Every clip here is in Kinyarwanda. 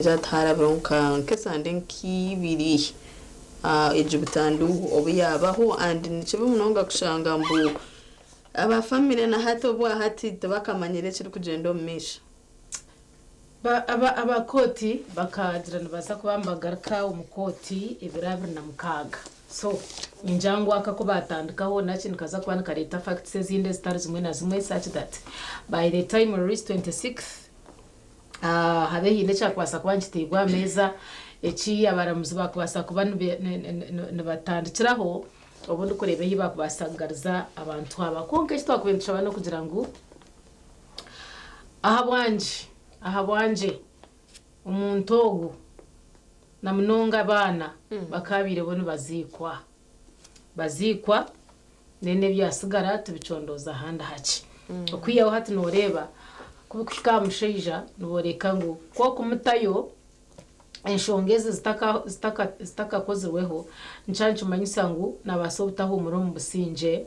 Zatara bronka nkesande nkibiri ejibutandu obuyabaho and nikibe munonga kushanga mbu aba family na hato bwa hati tabakamanyire kiri kugenda omumisha abakoti bakagirana basa kubambagarka umukoti ebirabiri na mukaga so injangu akako batandikaho nakintu kaza kubana kareta facts ezinde zitari zimwe na zimwe such that by the time we reach 26 habe hine cyakwasa kubankitigwa meza eki abaramuzi bakwasa kuba nibatandikiraho obundi kurebe hiba kubasangariza abantu aba konke kitwakwendesha bano kugira ngo ahabwanje umuntu ogu na munonga bana bakabire bono bazikwa nene byasigara tubicondoza handa haki okwiyaho hati noreba kubukika musheija nuboreka ngo ko kumutayo enshongeze zitaka kozweho nchancho manyisa ngo nabasobutaho umuro mu businje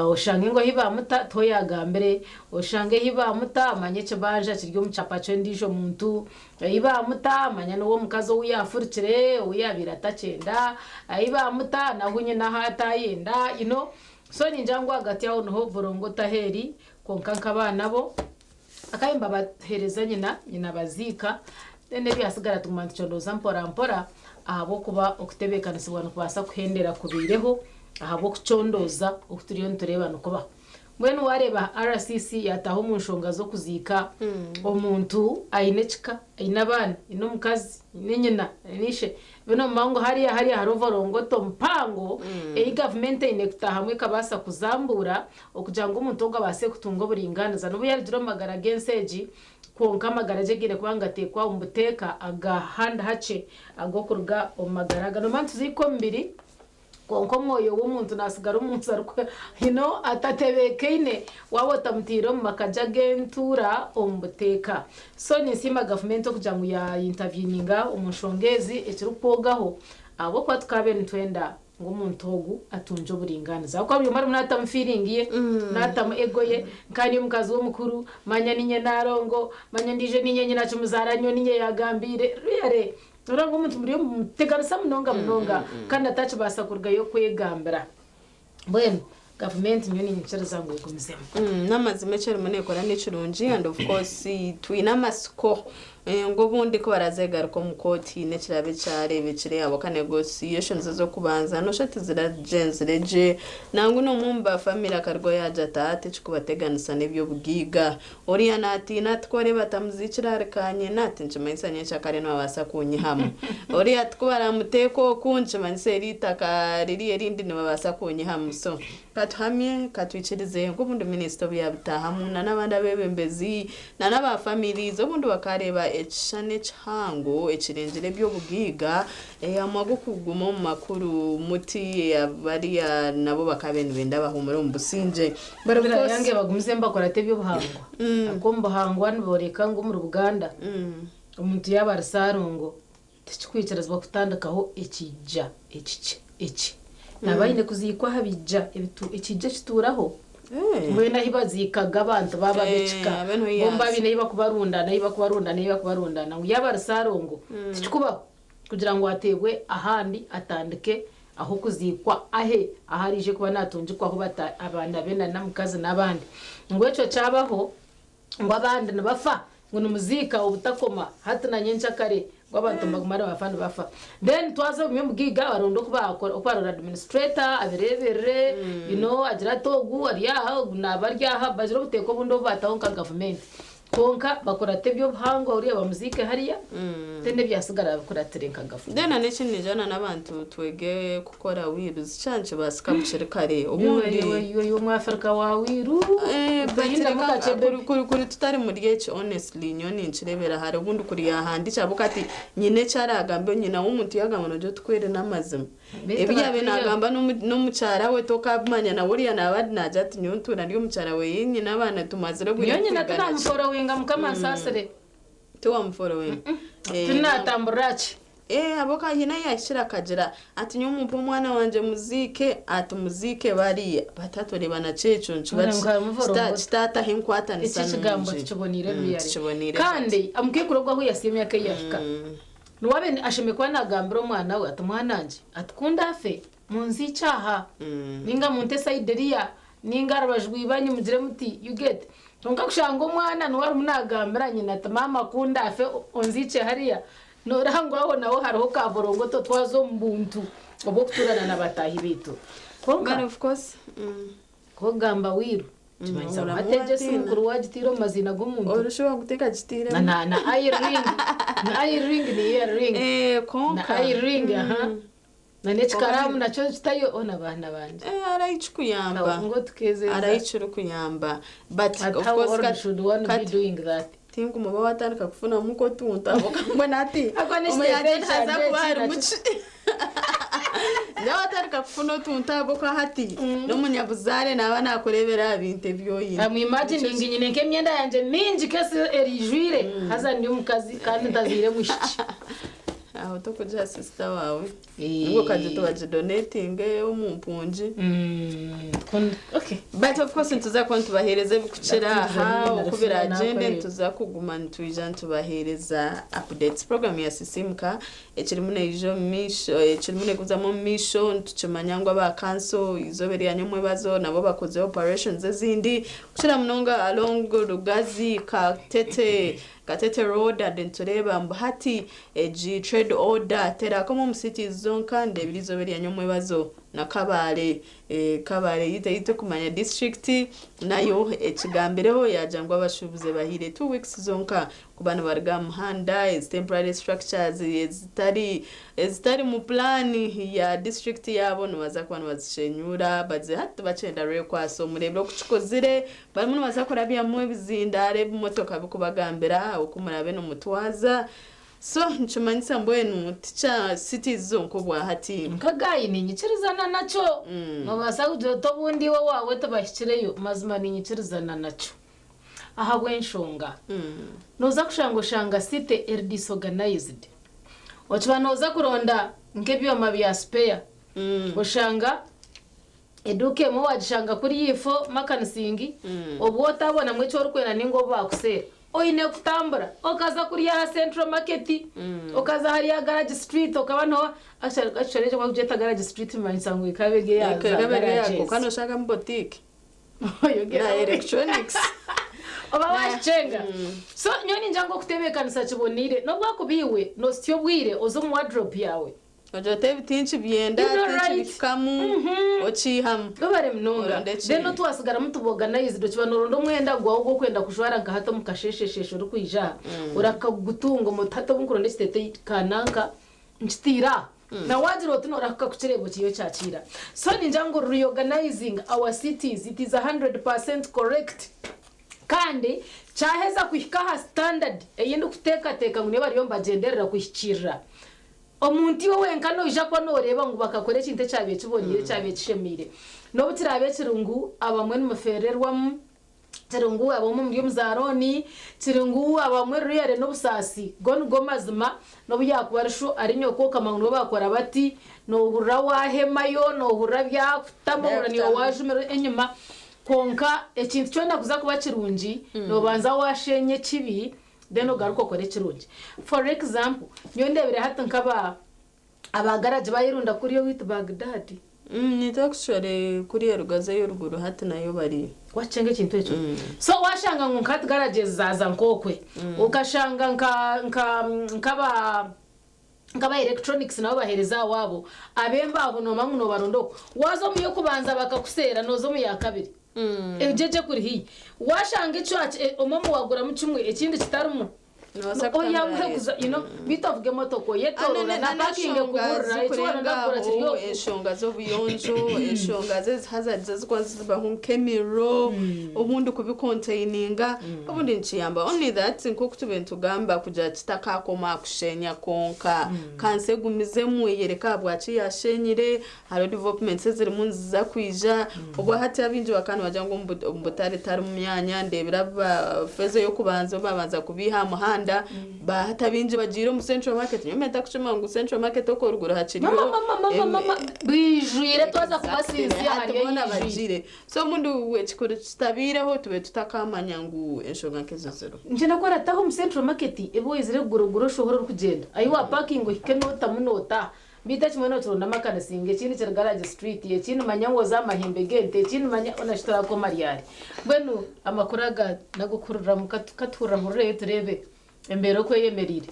oshange ngo hiba muta toyaga mbere oshange hiba muta amanyeke banja kiryo mucapacho ndijo muntu hiba muta amanya no mukazo uyafurikire uyabira tacenda hiba muta nahunye na hata yenda so ninjangu agati yaho no borongo taheri konkanka bana bo akayimba bahereza nyina bazika nene byasigara tumanticondoza mpora ahabo kuba okutebekana sibwana kubasa kuhendera kubireho ahabo kucondoza okuturiyo ntureba nukuba mwenu wareba RCC yataho mu nshonga zo kuzika omuntu ainechika ainabana inomukazi nenyina nishe bino mango hariya harovorongoto mpango government inekta hamwe kabasa kuzambura okujanga umuntu ngo base kutunga buringaniza no buyarjiro magara genseji konka magaraje gire kubanga tekwa umbuteka agahanda hace agokurga omagaraga no mantu ziko mbiri konko moyo w'umuntu nasigara umuntu ariko atatebekeine wabota mutiro makaja gentura ombuteka so nisima government okujangu ya interveninga umushongezi ekirupogaho abo kwa tukabe ntwenda ngo umuntu ogu atunje buringaniza uko byo mari munata mfiringiye nata egoye kandi umukazi wo mukuru manya ninye narongo manya ndije ninye nyina cyumuzaranyo ninye yagambire rere urango umuntu muri mutegarisa munonga kandi atachi basakurga yo kwegambira bwenu government nyoni nyicero zangu ikumizemo namazime cyari munekora n'ikirunji and of course twina masiko ngo bundi ko barazegara ko mukoti nekirabe cyarebe kire abo ka negotiations zo kubanza no shati ziragenzereje nangu no mumba family akargo yaje tate cikubateganisa nebyo bugiga oriya nati natwore batamuzikira kanye nati nchimaisanye cyakare no abasa kunyihamu oriya twara muteko kunche manseri taka riri rindi no babasa kunyihamu so kathamye katwicirize ngo bundi minister byabutahamu n'abandi abebembezi n'aba family zo bundi bakareba echane chango echirengere byo bugiga amago kuguma mu makuru muti abariya nabo bakabene benda bahumura mu businje barabira yange bagumze mbakora tebyo buhangwa akomba hangwa nboreka ngo mu Ruganda umuntu yabarisarungo tikikwicaraza bakutandakaho ekija ekice nabayine kuzikwa habija ebitu ekije kituraho mwena hibazikaga abantu baba becika bomba bine hiba kubarunda ngo yabarisarungo tikikuba kugira ngo ategwe ahandi atandike aho kuzikwa aharije kuba natunjikwa aho abanda benda namukazi nabandi ngo eco cyabaho ngo abandi nabafa ngo numuzika ubutakoma hatina nyencha kare abantu bagumara bafana bafa then twaza bimubwiga barondo kuba administrator aberebere agira togu ariya nabaryaha baziro buteko bundo bataho ka government konka bakora tebyo bhango uriya bamuzike hariya tende byasigara bakora terenka gafu then anekini jana nabantu twege gukora wiruzi cyanje basikabucere kare ubundi yo mu Afrika wa wiru bahinda mukacebe kuri tutari muri gece honestly nyoni nchirebera hari ubundi kuri yahandi cyabukati nyine cyaragambe nyina w'umuntu yagamano byo twere namazima ebyabe nagamba no mucara we tokabumanya na buriya nabadi najati nyontura ndiyo mucara we yinyi nabana tumazire guri nyoni natamforo winga mukama sasere tuwa mforo we tunatamburachi aboka hina yashira kagira ati nyumva umwana wanje muzike ati muzike bariya batatore banaceco nchibata hinkwata ni sana kigambo kibonire biyari kandi amubwiye kurogwa aho yasimye akayashika nuwabe ashimekwa nagambira umwana we ati mwana wanje atkunda afe munzi cyaha ninga munte Sideria ninga arabajwibanye mugire muti you get nonga kushanga umwana nuwari munagambira nyina ati mama kunda afe onzice hariya norango aho naho hariho kavorongo to twazo mbuntu obo kuturana nabatahi bitu konga of course ko gamba wiru chimanisa mateje sinkuru wagitiro mazina gomuntu urushoba guteka gitire na ring ni earring konka na ring aha na nechikaramu nacho chitayo ona bana banje arayicukuyamba ngo tukeze arayicurukuyamba but of course God should one be doing that tingu muba watandika kufuna muko tunta abokangwa nati umuyadeshaza kubari muci watandika kufuna tunta aboko hati n'umunyabuzare naba nakurebera ibintu byoyine amu imagining nyine nke myenda yanje minji kese erijwire haza ndi umukazi kandi ndazire mushiki aho to kuja sister wawe ngo kaje to baje donating umumpunji okay but of course tuza ko tubahereze bikucera aha ukubira agenda tuza kuguma ntujana tubahereza updates program ya sisimka ekirimune ijo misho ekirimune kuzamo misho tucimanyangwa ba cancel izoberi yanyomwe bazo nabo bakoze operations ezindi kucira munonga along Rugazi Katete Road and tureba mbahati trade order tera komo mu city zonka ndebirizo yanyomwe bazo na Kabale yite kumanya district nayo ekigambireho yajangwa abashubuze bahire 2 weeks zonka kubana barga muhanda temporary structures ezitari mu plan ya district yabo nubaza kwano bazishenyura baze hatu bacenda rero kwaso murebro kucikozire bari baza kurabya mu bizindare bumotoka bikubagambira ukumurabe no mutwaza so nchumanyisa mbwenu ticha city zonko bwa hati nkagayi ni nyikirizana nacho nobasa kujoto bundi wo wawe tabashikireyo mazima ni nyikirizana nacho aha bwenshonga noza kushanga city disorganized ochwa noza kuronda nkebyo mabya spare oshanga eduke mo wajishanga kuri yifo makansingi obwota abona mwecho rukwena ningo bakusera oine kutambura okaza kuri ya Central Market okaza hari ya Garage Street okabano actually kwa kujeta Garage Street manyisango ikabege ya garage kano shaka mbotike na electronics oba wachenga so nyoni njango kutebekanisa kibonire no bwakubiwe no sityo bwire ozo mu wardrobe yawe ojote bitinchi byenda tinchi ochiham dobare mnonga deno twasigara mutuboganize do kibanorondo mwenda gwawo kwenda kushwara nka hato mukashesheshesho rukwija urakagutunga mutato bunkuronde stete kananka nchitira na wajiro tuno rakaka kuchirebo kiyo cyakira so ninjango reorganizing our cities it is 100% correct kandi cyaheza kuhikaha standard eyende kuteka ngo niba riyo mbagenderera kuhikirira omuntu we nkano ija kwa noreba ngo bakakore kinte cyabiye kibonire cyabiye kishemire no butirabe kirungu abamwe n'umufererwamo kirungu abamwe muri muzaroni kirungu abamwe ruyere no busasi go mazima no byakubarisho ari nyoko kamango bakora bati no hurra wahemayo no hurra byakutamura niyo wajumero enyuma konka ekintu cyonda kuza kuba kirungi no banza washenye kibi deno garuko kore kirungi for example nyondebere hata nkaba abagaraje bayirunda kuri yo with Baghdad nitakushore kuri Rugaze y'uruguru hata nayo bari wacenge kintu echo so washanga ngo nkati garaje zaza nkokwe ukashanga nkaba electronics nabo bahereza wabo abemba abo no manguno barondoko wazo muyo kubanza bakakusera nozo mu yakabiri ejeje kuri hi washanga ico omomo wagura mu kimwe ikindi kitarumu oya muheguza bitavuge motoko yetorora na parking kuburra icyo ndakora kiriyo eshonga zo buyonjo eshonga hazards zikwaziba nkemiro ubundi kubicontaininga ubundi nciyamba only that nko kutubentu gamba kuja kitakakoma kushenya konka kansegumize mu yereka bwaci yashenyire haro development ziri munziza kwija ubwo hati abinji bakana bajango mbutare tari mu myanya ndebira fezo yo kubanza babanza kubiha muhanda muhanda bahatabinje bagira mu Central Market nyuma ndakushima ngo Central Market okorugura haciriyo mama bijwire twaza kubasinzia hariyo bagire so mundu wechikuru stabireho tube tutakamanya ngo enshoga nkezozero nje nakora taho mu Central Market ebo izire guruguro shohoro kugenda ayiwa parking ikenota munota bita chimwana turonda makana singe chini cha garage street ye chini manyango za mahembe gente chini manya onashitara ko mariyari bwenu amakuraga nagukurura mukatura murure turebe embero ko yemerire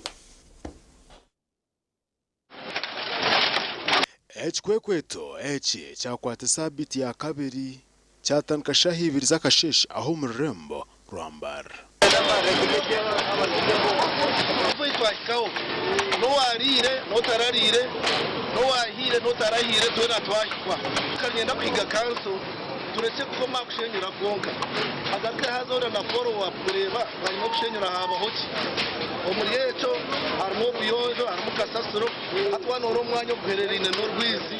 Echikwekweto echi chakwata sabiti ya kabiri chatanka shahibiri zakasheshi aho murembo rwambara no warire no tararire no wahire no tarahire tona twashwa kagenda kwiga kanso turetse kuvoma kushenyura konka hagati hazora na follow up kureba barimo kushenyura haba hoki omuriyecho harimo buyonjo harimo kasasuro atwana uro mwanya guhererine no rwizi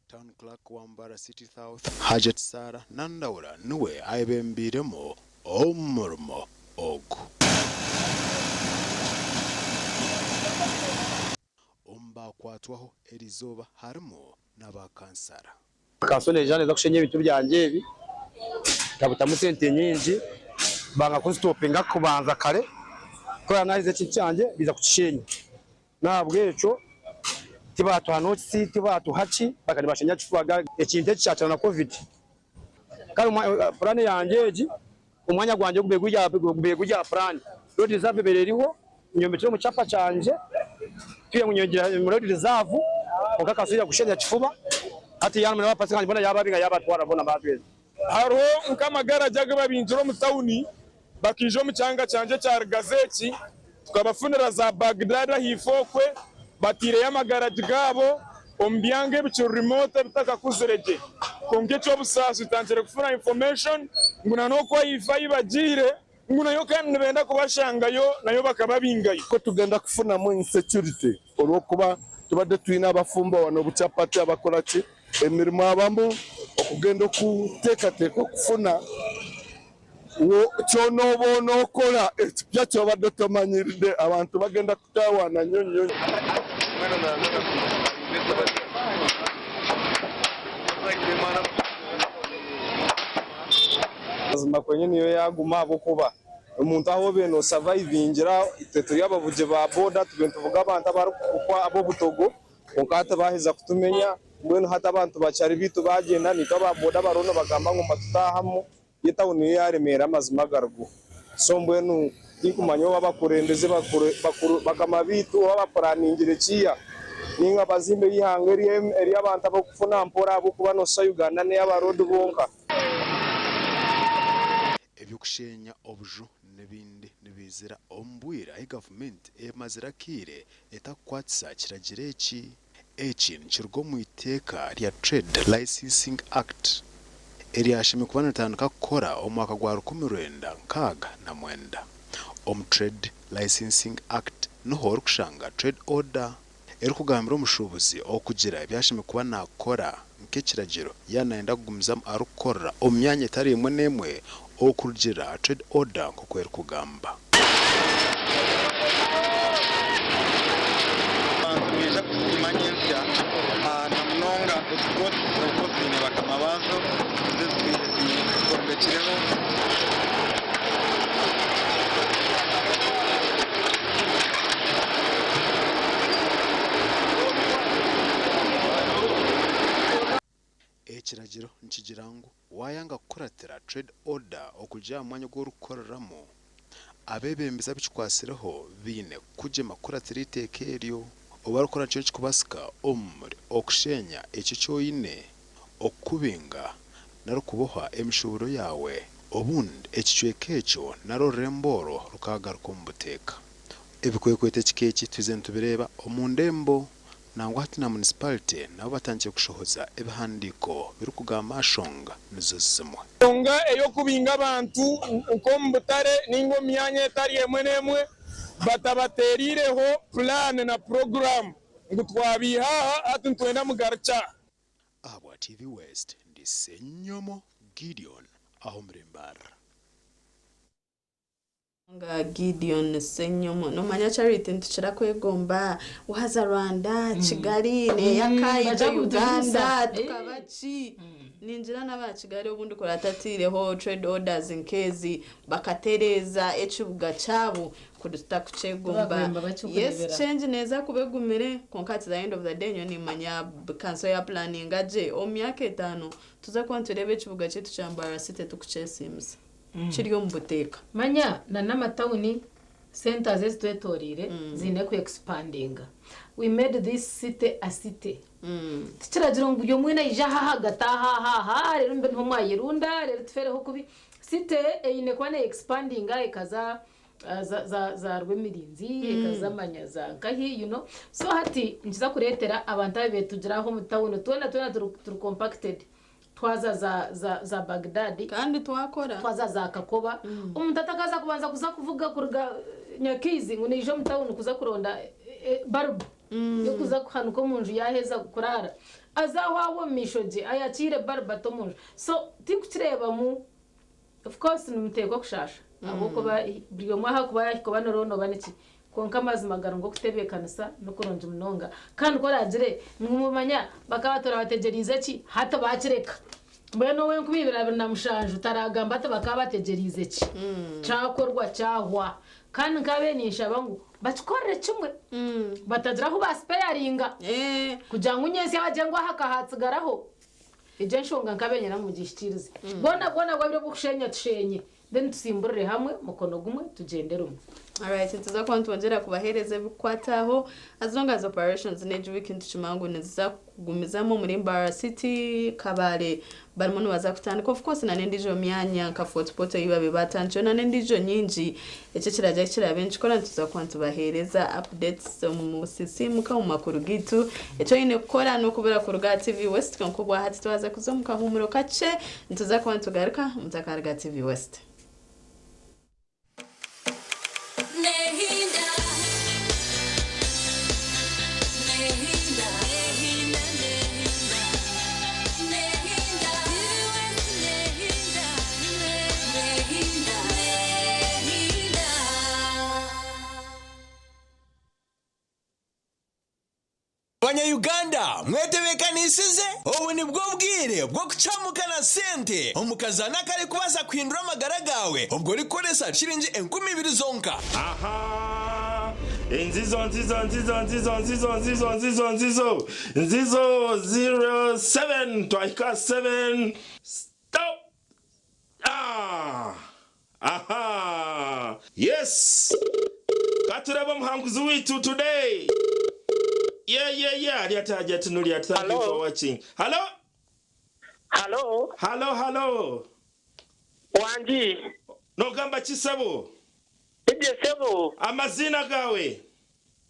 Town Clerk Wambara City South Hajat Sara Nandaura niwe ayibembiremo omurmo ogu kwatwaho erizoba harimo n'abakansara kansone jane zo kushenye ibitu byanje ibi tabutamu sente nyinji banga kuzitopinga kubanza kare ko yanarize cyanje biza kucishenye nabweco tibatu hanotsi tibatu haci bakani bashenya citwaga ekinte cyacana na covid kari plane yanjeji umwanya gwanje gubegujya plane rodi zabe bereriho nyometero mu cyapa canje tuye munyongera muri reserve okakasubira gushenya kifuba ati yanwe n'abapasi kandi bona yababinga yabatwara bona batweze haro nkamagara jaga babinjiro mu tawuni bakijo mu cyanga canje cya gazeti tukabafunira za Bagdad hifokwe batire y'amagara gabo ombyange bicu remote bitaka kuzereje konge cyo busasu tangere kufuna information nguna no kwa ifayi bagire nguna yo kandi benda kubashangayo nayo bakababingayo ko tugenda kufuna mu insecurity oro kuba tubade twina abafumba wano bucapati abakoraki emirimo abambo okugenda kutekateka kufuna wo cyono bono kola byacyo badotomanyiride abantu bagenda kutawana nyonyo azima kwenye niyo yaguma abo kuba umuntu aho beno survivingira iteto y'abavuje ba boda tugenda tuvuga abantu abarukwa abo butogo onkata baheza kutumenya mbwenu hata abantu bacari bitu bagenda nito ba boda barono bagamba ngo matutahamo yitawuni yaremera amazima gargo so mbwenu ikumanyo babakurendeze bakama bitu babapuraningire kiya ninga bazimbe yihangeri eri abantu abo kufuna mpora abo kuba no Uganda ne y'abarodo bonka ebyukushenya obuju nebindi nibizira ombwira government emazira kire etakwatsa kiragire eki nchirgo mu iteka rya Trade Licensing Act eriyashimye kubana natandika gukora omwaka gwa 1969 Trade Licensing Act noho rukushanga trade order eri kugambira omushubuzi okugira byashimye kuba nakora nk'ekiragiro yanaenda kugumizamo arukora omyanya etari imwe nemwe okurugira trade order nk'uko eri kugamba bantumisha kusimanyensya na mnonga usikoti bakamabazo zizikwirekireho ekiragiro nkigirango wayanga kukoratira trade order okujya mwanya gwo rukoreramo abebembeza bikikwasireho bine kujema kuratira iteka eryo obarukora cyo kikubasika omuri okushenya ekyo cyoyine okubinga narukuboha emishuburo yawe obundi ekicwekecyo naro remboro rukagaruka mu buteka ebikwekwete kikeki tuzentubireba omundembo nangwa hati na municipality nabo batangiye kushohoza ebihandiko birukugama ashonga nizo zimwe onga eyo kubinga abantu uko mbutare ningo myanya etari emwe nemwe batabaterireho plan na program ngutwabihaha ati ntwenda mugarcha Abwa TV West ndi Senyomo Gideon aho mrembara Gideon Senyomo no manya Charity ntuchira kwegomba uhaza Rwanda Kigali ne yakaye Uganda tukabachi ninjira n'aba Kigali ubundi ko ratatireho trade orders in case bakatereza ekibuga cyabo kuduta kucegomba yes change neza kubegumire konkati the end of the day nyoni manya cancel ya planning aje o myaka 5 tuza kwanturebe ekibuga cyetu cyambara city tukuchesims Chiriyo mbuteka. Manya na namatawuni centers ezitwetorire zine ku expanding. We made this city a city. Tichiragira ngo uyo mwena ija haha gataha rero mbe nto mwayirunda rero tufereho kubi city ine kwane expanding ikaza za rwemirinzi ikaza manyaza nkahi so hati njiza kuretera abantu abetugiraho mutawuni tuna turi compacted twaza za Baghdad kandi twakora twaza za Kakoba umuntu atakaza kubanza kuza kuvuga kuruga Nyakizi ngo nijo mutawuni kuza kuronda barbu yo kuza kuhanuka munju yaheza kurara azawawo mishoje ayakire barba to munju so tikukireba mu of course numutego kushasha ahubwo buriyo mwaha kuba norono baniki konka amazi magaro ngo kutebekanisa no kuronja umunonga kandi ko ragire mwumanya bakabatora bategerize ki hata bakireka mbeno we nkubibira namushanje utaragamba bakabategerize ki cyakorwa cyahwa kandi nkabenisha bangu bacikorere kimwe batagiraho basparinga kugira ngo unyese abajengwa hakahatsigaraho ije nshonga nkabenyera mu gishikirize bona gwabire bukushenya tushenye then tusimburire hamwe mukono gumwe tugendere umwe. Alright, tuza kwantongera kubahereze bikwataho as long as operations neje weekend chimangu neza kugumizamo muri Mbarara City Kabale barimo baza kutandika of course nanendijo myanya ka footport yibabe batanjo nanendijo nyinji ece kiraje kirabenshi kora tuza kwantubahereza updates mu sisimu ka mu makuru gitu eco ine kora no kubera ku Ruga TV West kanko bwa hati twaza kuzomuka humuro kace ntuza kwantugaruka mutakarga TV West. Uganda mwetebekanisize ubu ni bwo bwire bwo kucamukana sente umukazana kare kubaza kwindura amagara gawe ubwo rikoresa shiringi 20,000 zonka. Aha Nzizo 07 twaika 7 stop. Aha yes katuraba muhanguzi witu today. Yeah. Liataja tunuli at thank you for watching. Hello. Wanji. No gamba chisabo. Ibye sebo. Amazina gawe.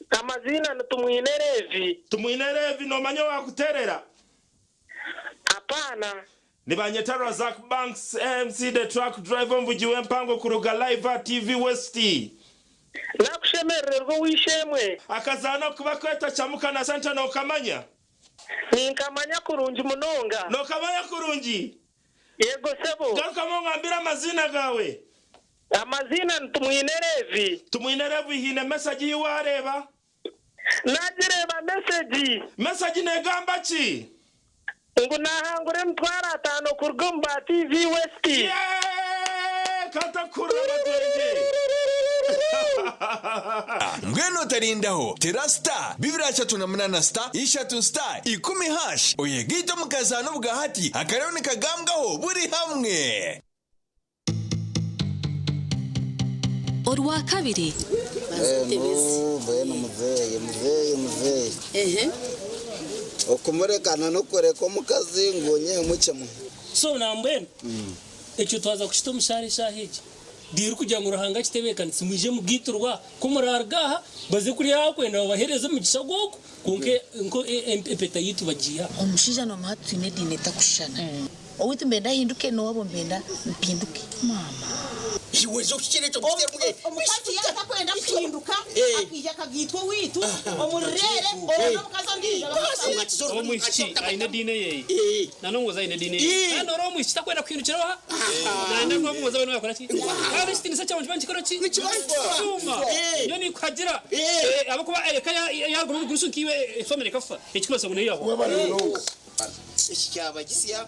Amazina tumwinerevi. Tumwinerevi no manyo wa kuterera. Hapana. Nibanyetara Zack Banks MC the truck driver mvujiwe mpango kuruga live TV West. Nakushemererwa wishemwe akazana kuba kweta chamukana santa no kamanya ninkamanya kurungi munonga no kamanya kurungi yego sebo garuka mo ngambira amazina gawe amazina tumwinerevi hine message yiwareba nagireba message negamba ki ngo nahangure mtwara 5 kurugumba TV West katakura batwenge Ngweno tarindaho terasta bibira cyatu na munana star ishatu star 10 hash oyegito mukazano bwa hati akarone kagambwaho buri hamwe Orwa kabiri bueno muzeye okumurekana no kureka mukazi ngonye mucemo so nambwe icyo twaza kushita musharisha hiki diru kugira ngo ruhanga kitebekana simuje mu giturwa ko murargaha baze kuri yakwenda bahereza mu gisagoko konke nko empeta yitu bagiya omushija no matu inedi neta kushana owiti mbenda hinduke no wabo mbenda mpinduke mama iwezo kikirecho giterwe omukazi yaka kwenda kuhinduka akija kagitwa witu omurere omukazi ndije omwishi aine dine ye nanongo zaine dine nano ro mwishi takwenda kuhindukira ha nanda ko muza bano yakora ki ari stini sacha wanjye kora ki suma nyoni kwagira abakuba kaya yago mu gurusu kiwe family kafa ikibazo ngo yabo icyaba gisiya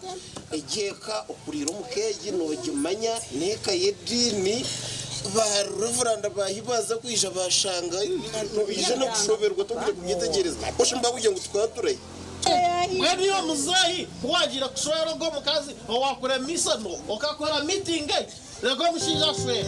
ejeka okurira umukeji nogimanya neka yedini ba reverend bahibaza kwisha bashanga ije no kushoberwa to kubyitegereza osho mbabuye ngo twature mwene yo muzahi wagira kushora go mukazi wakora misano okakora meeting rego mushinja shwe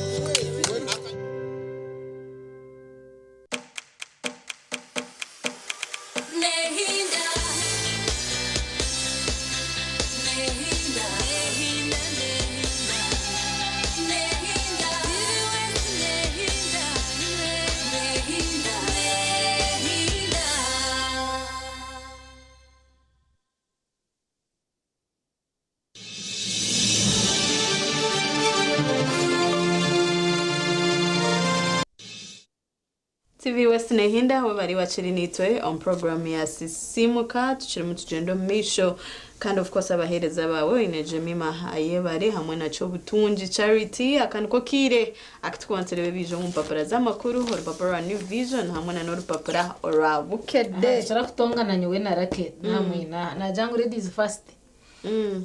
TV West Nehinda aho bari bacirinitwe on program ya Sisimuka tuchiri mu tugendo misho kind of course abahereza bawe ineje mima aye bari hamwe na cyo butunji charity akaniko kire akitwantere bijo mu papara z'amakuru hor papara new vision hamwe na no papara ora bukede cyara kutongana nyowe na rake namwe na jangu ladies first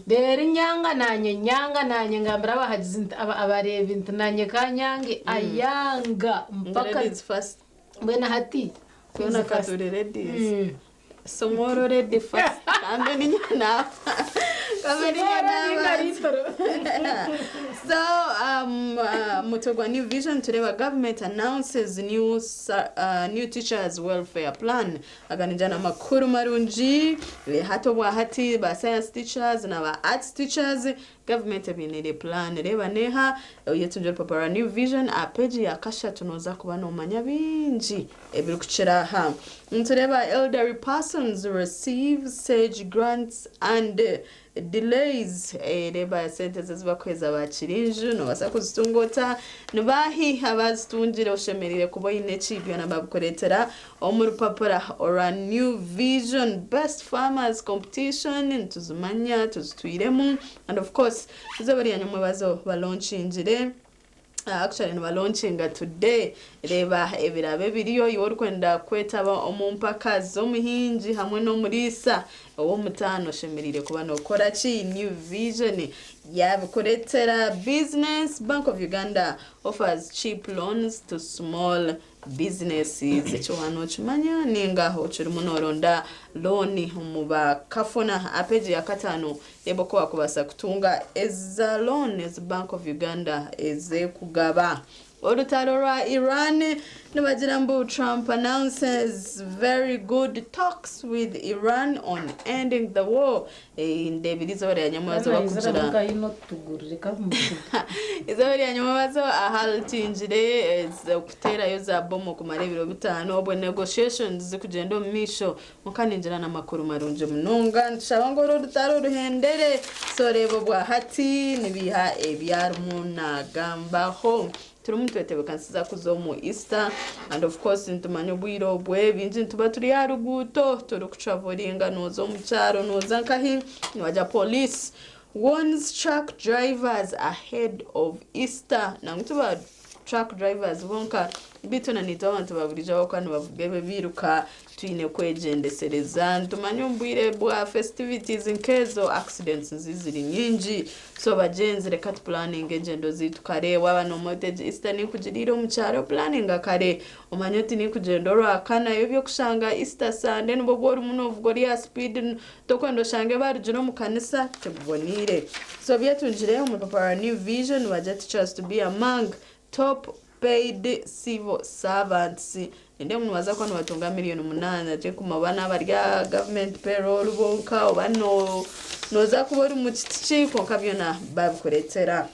dere nyanga nanye ngambira abahagize abareba intananye kanyange ayanga mpaka ladies first When hati kuna kature ladies somoro ready first kambe ni nyana so mutogwa new vision today government announces new teachers welfare plan aganijana makuru marunji hato bwa hati ba science teachers na ba arts teachers government binire plan reba neha yetunjira papara new vision apeji yakasha tunoza kubana umanya binji ebirukira ha ntureba elderly persons receive sage grants and delays reba sentences bakweza bakirinju no basakuzitungota nbahi abazitungire ushemerire kubo inecibyo nababukoretera omuru papara or new vision best farmers competition ntuzumanya tuzitwiremu and of course zobari yanyumwe bazo balaunchingire actually no launching today reba ebirabe biriyo yorkwenda kwetaba omumpaka zo muhinji hamwe no murisa wo mutano shemerire kuba no kora chi new vision yabikoretera business Bank of Uganda offers cheap loans to small businesses echo hano chumanya ningaho chiri munoronda loan muba kafona apeji ya katano yebo kwa kubasa kutunga eza loan as Bank of Uganda eze kugaba Orutarora Iran Nwajirambu Trump announces very good talks with Iran on ending the war in Davidizo ya nyamazo bakujira izabiri ya nyamazo ahaltinjire kutera yoza bomo ku marebiro bitano obwe negotiations zikugenda misho mukaninjira na makuru marunje munonga nshabango rutaro ruhendere sorebo bwa hati nibiha ebyarumuna gambaho turumuntu wetebekansiza kuzomu Easter and of course ntumanyo bwiro bwe binji ntuba turi haruguto turi kutravelinga nozo mucharo noza nkahi niwaja police warns truck drivers ahead of Easter na ntuba truck drivers bonka bitona nitabantu baburija bakwana bavugebe biruka twine kwegendesereza ntumanyo mbwire bwa festivities inkezo accidents nziziri nyinji so bagenzi reka planning engendo zitukare waba no motage Easter ni kujiriro mucharo planning akare omanyoti ni kugendoro akana yobyo kushanga Easter Sunday no bogora umuntu uvugori ya speed tokwendo shange barujino mu kanisa tebonire so byatunjire mu papara new vision waje teachers to be among top paid civil servants ende mubaza ko batunga miliyoni 8 je kumabana barya government payroll bonka obano noza kubora mu kitiko kabyona babikoretera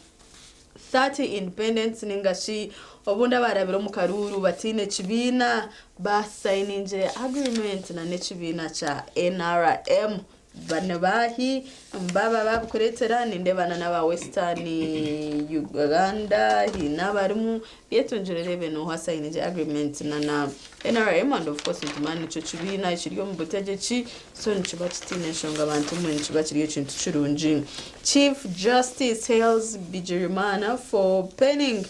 30 independents ningashi obunda barabiro mu karuru batine kibina ba signinge agreement na ne kibina cha NRM bana bahi baba babukuretera ninde bana n'aba Western Uganda hinabarimu yetunjurere beno hasayinije agreement na NRM and of course ntumani cyo cibina kiryo mu butegetsi so ncuba kitineshonga abantu mu ncuba kiriyo kintu cirunji. Chief Justice hails Bigirimana for penning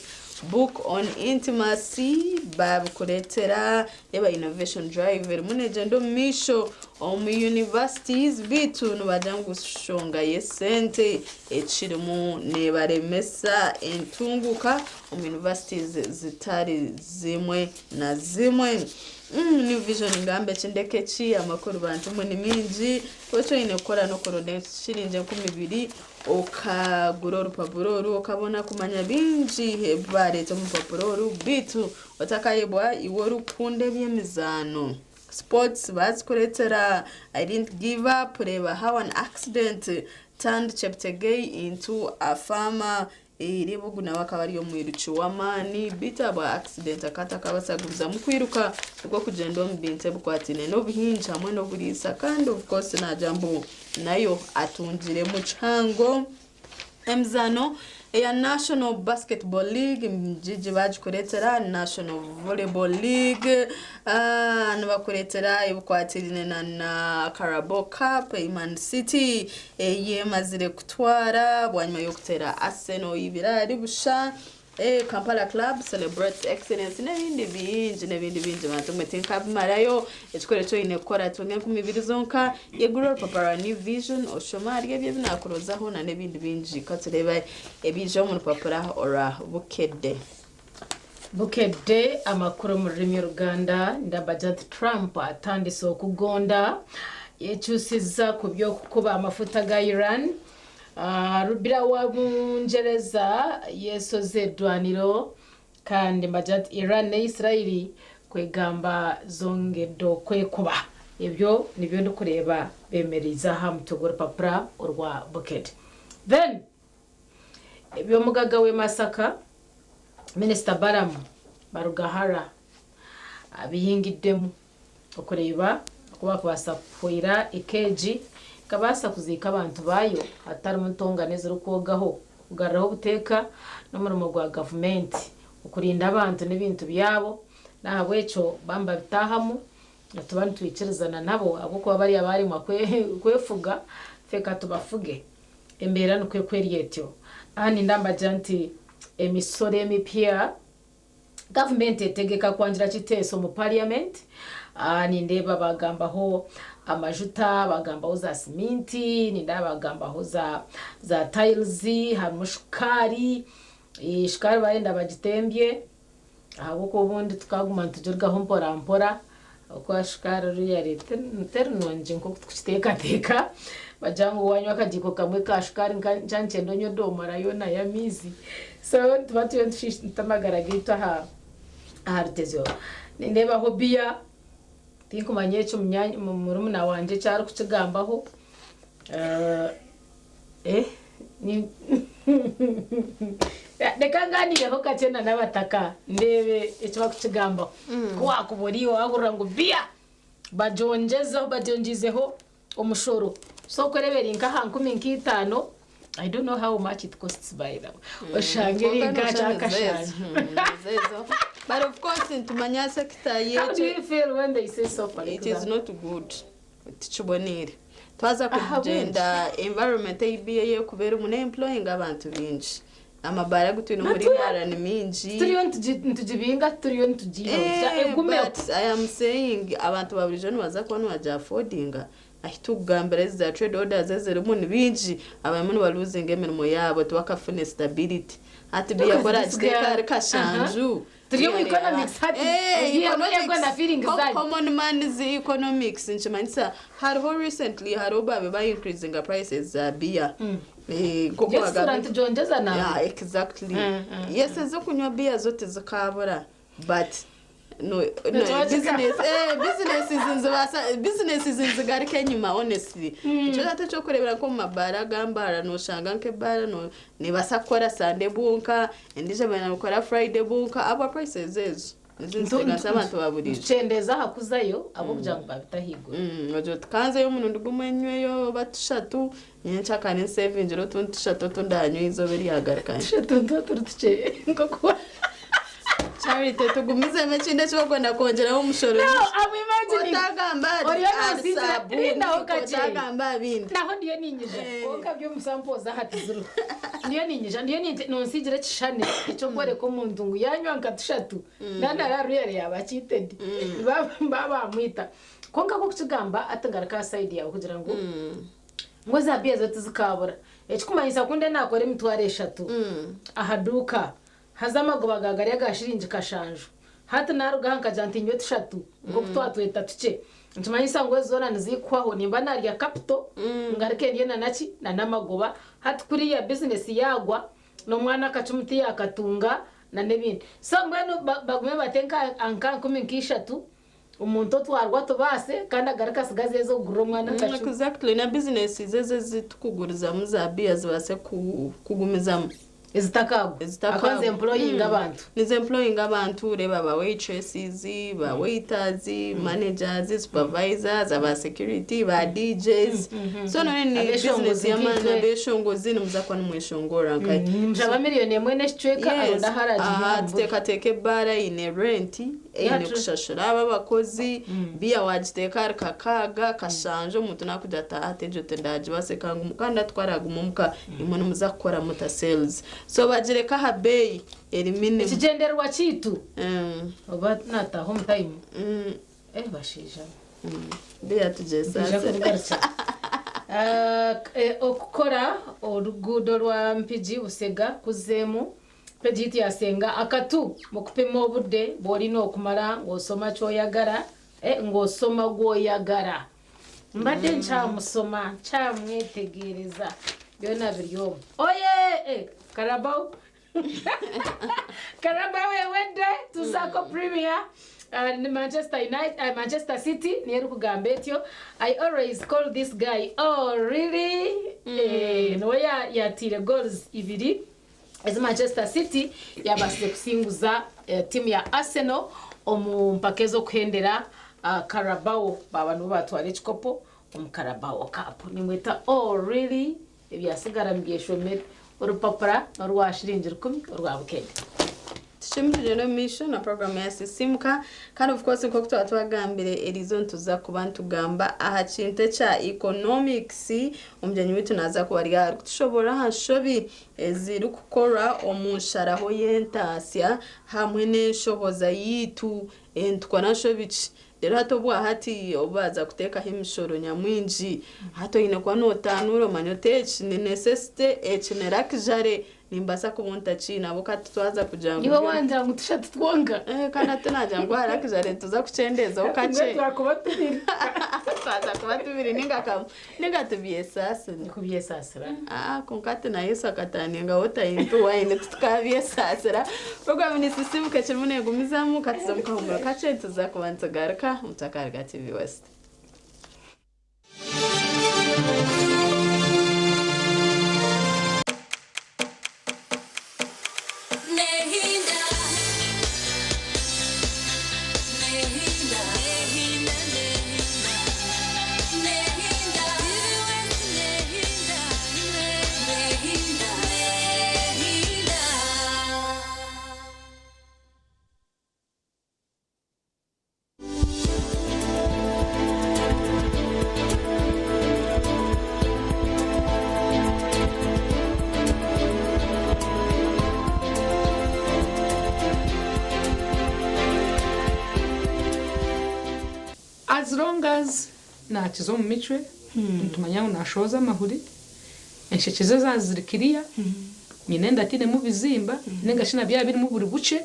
book on intimacy babukuretera eba innovation driver munegendo misho omu universities bitu nubajangu shonga yesente echirimu ne baremesa entunguka omu universities zitari zimwe na zimwe. New vision ngambe chindeke chi amakuru bantu muni minji ocho inekora no coordinate shirinje 12 okagura urupapuro ukabona kumanya binji hebare to mupapuro bitu watakayebwa iwo rukunde byemizano sports bazikuretera I didn't give up reba how an accident turned Cheptegei into a farmer iribuguna wakabariyo mwiruci wamani bitaba accident akata kabasaguza mukwiruka rwo kugenda mbinte bukwatine no bihinja hamwe no burisa kandi of course na jambo nayo atungire mu cango emzano ya National Basketball League mjiji bajukuretera National Volleyball League nabakuretera ibukwatirine na Carabao Cup Man City yemazire kutwara bwanyuma yo kutera Arsenal ibirari busha Kampala Club celebrates excellence n'ibindi binji bantu metinka marayo ekikorecho inekora tunge kumibiri zonka yegura papara New Vision oshomari ebye binakurozaho na n'ibindi binji katureba ebijo mu papara ora bukedde amakuru mu rurimi Uganda ndabajat Trump atandise okugonda yechusiza kubyo kukuba amafuta ga Iran. Rubira wa mungereza yesoze dwaniro kandi mbajat Iran na Israeli kwegamba zongedo kwekuba ibyo nibyo ndukureba bemeriza hamutugura papra urwa bucket. Then ibyo mugaga we Masaka Minister Baramu Barugahara abiyingidemu okureba kuba kwasafuira ikeji kabasa kuzika abantu bayo atari mutongane zuru kogaho kugaraho buteka no mu rwa government ukurinda abantu n'ibintu byabo nahabweco bamba bitahamu tubantu twikirizana nabo abo kuba bari abari kwefuga feka tubafuge embera no kwerietyo ani ndamba janti emisore mipia government etegeka kwanjira kiteso mu parliament ani ndeba bagambaho amajuta bagambaho za siminti ninda bagambaho za tiles hamushukari ishukari baenda bagitembye abo ko bundi tukaguma tujurgaho mpora uko shukari ruya leta nternonje nko kuteka bajangu wanywa akajiko kamwe ka shukari njanje ndonyo domara yona ya mizi so tubatu ntamagara gita hartezo ndeba hobia tiko manyecho murumuna wanje cyari kukigambaho ni dekanganire ho kacena nabataka ndebe icyo bakukigambaho kwa kuburiyo agura ngo bia bajonjizeho umushoro so kwerebera inka hankumi nkitano I don't know how much it costs by the way. Oshangeri gachakashaje. But of course intumanya sector yetu. How do you feel when they say so for it is not good. Tichubonire. Twaza kugenda environment ibe kubera umuntu employing abantu binji. Amabara gutwino muri bara ni minji. Turiyo ntujibinga turiyo ntujinga. Egume. I am saying abantu baburijoni baza kubona baja affordinga. Ahitugambere za trade orders zezero mun binji abamunu baluzing emirimo yabo twakafune stability ati biya kora keka kashanju turiyo economics hati yego na feeling zali common man is economics nchimanisa hariho recently haroba be increasing prices za beer koko baganda jonjeza na yeah exactly yes ezo kunywa beer zote zakabura but no business is in zigari kenyuma honestly cyo cyo kurebera ko mabara gambara no shanga nke bara no ni basakora Sunday bunka ndije bana gukora Friday bunka aba prices ezo nizinsigasa abantu baburije cendeza hakuzayo abo kugira ngo babitahigura ojo tukanzeyo umuntu ndugumwenyweyo batushatu nyenca kane saving ro tuntushatu tundanywe izobe rihagarikanye tushatu turutuce ngoko Charity tugumize mechinde cyo kwenda kongeraho umushoro. No, I'm imagining. Otagamba otagamba bindi. Naho ndiyo ninyije. Konka byo musampoza hati zuru. Ndiyo ninyije nonsijire chishane icyo ngore ko muntu ngo yanywa nkatushatu. Ndandara ruyere yabachitedi. Baba mwita. Konka ko kugamba atangaraka side yawe kugira ngo ngo zabiye zote zikabura. Ekikumanyisa kunde nakore mitware 3. Ahaduka. Hazamago bagagari yagashirinje kashanju hata narugahanka jantinyo 3 ngo kutwatweta tuce ntumanyisa ngo zona nizikwaho nimba narya capital ngarike ndiye nanachi na namagoba hata kuri ya business yagwa no mwana kacumuti yakatunga na nebindi so mbano bagume batenka anka kuminkishatu umuntu twarwa tobase kandi agaraka sigaze zo guro mwana kacu exactly na business zeze zitukuguriza muzabiya zibase kugumizamo ezitakago akwanze employing abantu nize employing abantu reba ba waitresses ba waiters managers supervisors aba security ba DJs so none ni business yamana beshongozi nimuzakwa numweshongora nkati mjaba miliyoni mwene chweka aronda haraji teke bara ine rent ine kushashura abakozi biya wajiteka kakaga kashanje umuntu nakujata atejo tendaje basekanga umukanda twaragumumuka imono muzakora muta sales so bajireka habei elimine ikigenderwa kitu oba nata home time bashija biya tujesa okukora orugudo rwa mpiji usega kuzemu pejiti yasenga akatu mukupima obude bori no kumara ngosoma choyagara ngosoma goyagara mbade ncha musoma cha mwetegereza byona biryo oye Carabao wende tuzako premier Manchester United Manchester City neru kugambetyo I always call this guy really no ya tire goals ibiri as Manchester City yabase kusinguza team ya Arsenal omumpakezo kuhendera Carabao babantu batware chikopo Carabao Cup nimweta really ebyasigara mbyeshomete urupapura norwashiringira 10 urwabukende tushimire no mission na program ya Sisimka kandi of course nko twatwagambire Elizon tuza kubantu gamba aha cinte cha economics umjyanyi witu naza kubarya tushobora hashobi ziri gukora omusharaho yentasya hamwe n'enshoboza yitu entwanashobici rero hatobwa hati obaza kuteka himishoro nyamwinji hato ine kwa notanuro manyotechi ni necessity echinerakjare nimbasa kubunta china bokati twaza kujangu iwe wanja ngutushatu twonga kana tunaja ngo harakjare tuza kuchendeza okache twakubatubira twaza kubatubira ninga tubiye sasa nikubiye sasa konkati na Yesu akatani nga wota into wine tukabiye sasa program ni Sisimka chimune gumizamu katizamuka humura kache tuza kubanza garka mutakarga TV West as long as nakizo mu mitwe ntumanyaho nashoza amahuri enshekeze zazirikiriya nyine ndatine mu bizimba nengashina bya biri mu buri buce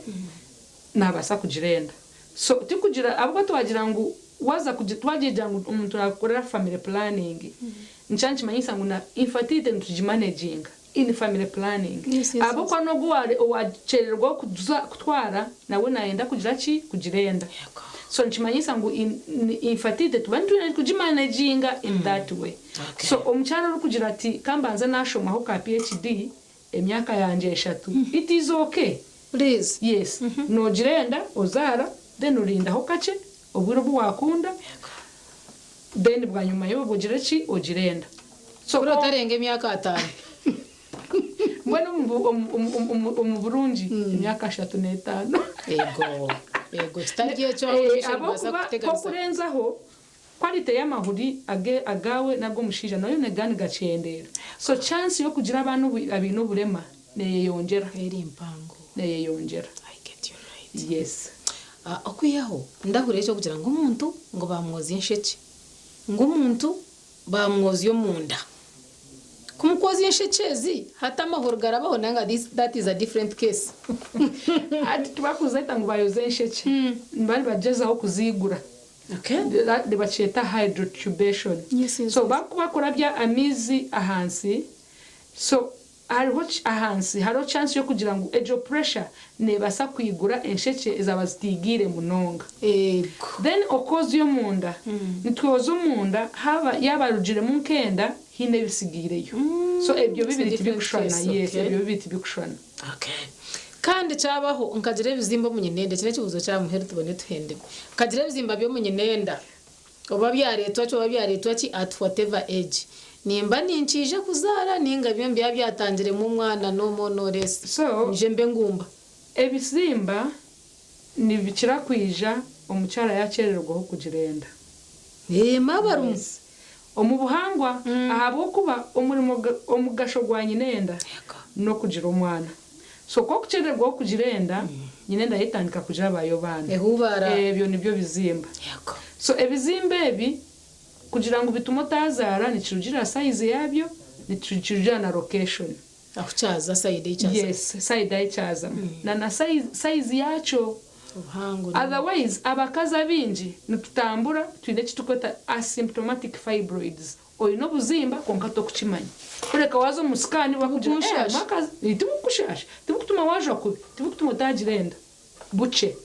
nabasa kugirenda so tikugira abwo twagira ngo waza kugitwagira ngo umuntu akora family planning nchanchi manyisa ngo na infertility ntujimanaging in family planning abo kwa no gware owachererwa kutwara nawe naenda kugira ki kugirenda so nchimanyisa ngo infertility tubantu kujimanaginga in that way so omuchana uri kugira ati kambanza nashomaho ka PhD emyaka yanje 3 it is okay please yes nogirenda ozara then urindaho kace obwiro bwakunda then bwa nyuma y'ubwo gira ki ogirenda so utarenge emyaka 5 mbona mu Burundi imyaka 3 n'etano ego stagiye cyo ko kurenzaho quality y'amahuri agawe nabwo mushija nayo negani gacendera so chance yo kugira abantu abintu burema neyeyongera eri impango neyeyongera I get you right yes okwiyaho ndahure cyo kugira ngo umuntu ngo bamwozi insheke ngo umuntu bamwozi yo munda kumukozi inshekezi hata amahoro garabaho nanga that is a different case ati tubakuzeta ngo bayoze insheke mbari bajezaho kuzigura okay de bacheta hydrotubation so bakora bya amizi ahansi so hariho ahansi hariho chance yo kugira ngo ejo pressure nebasa kwigura ensheke izabazigire munonga then okozi yo munda nitwozo munda haba yabarugire mu nkenda hine bisigireyo so ebyo bibiri tibikushana yes ebyo bibiri tibikushana okay kandi cyabaho nkagire bizimba munyenenda kine kibuzo cya muheru tubone tuhende kagire bizimba byo munyenenda oba byaretwa cyo byaretwa ki at whatever age nimba nincije kuzara ninga byo byatangire mu mwana no monores so nje mbe ngumba ebizimba ni bikira kwija omucyara yacererwaho kugirenda mabarum omu buhangwa ahabo kuba omurimo omugasho gwa nyinenda no kugira omwana so ko kucererwaho kugirenda nyinenda yitandika kugira abayo bana ebyo nibyo bizimba so ebizimba ebi kugira ngo bitumo tazara ni kirugira size yabyo ni kirugira na location akucaza side y'icyaza yes side y'icyaza na size yacho otherwise abakaza bingi nitutambura twine kitukota asymptomatic fibroids oyino buzimba konka to kukimanya kureka wazo musikani bakugira makaza nitumukushasha tibukutuma waje kubi tibukutuma tagirenda buce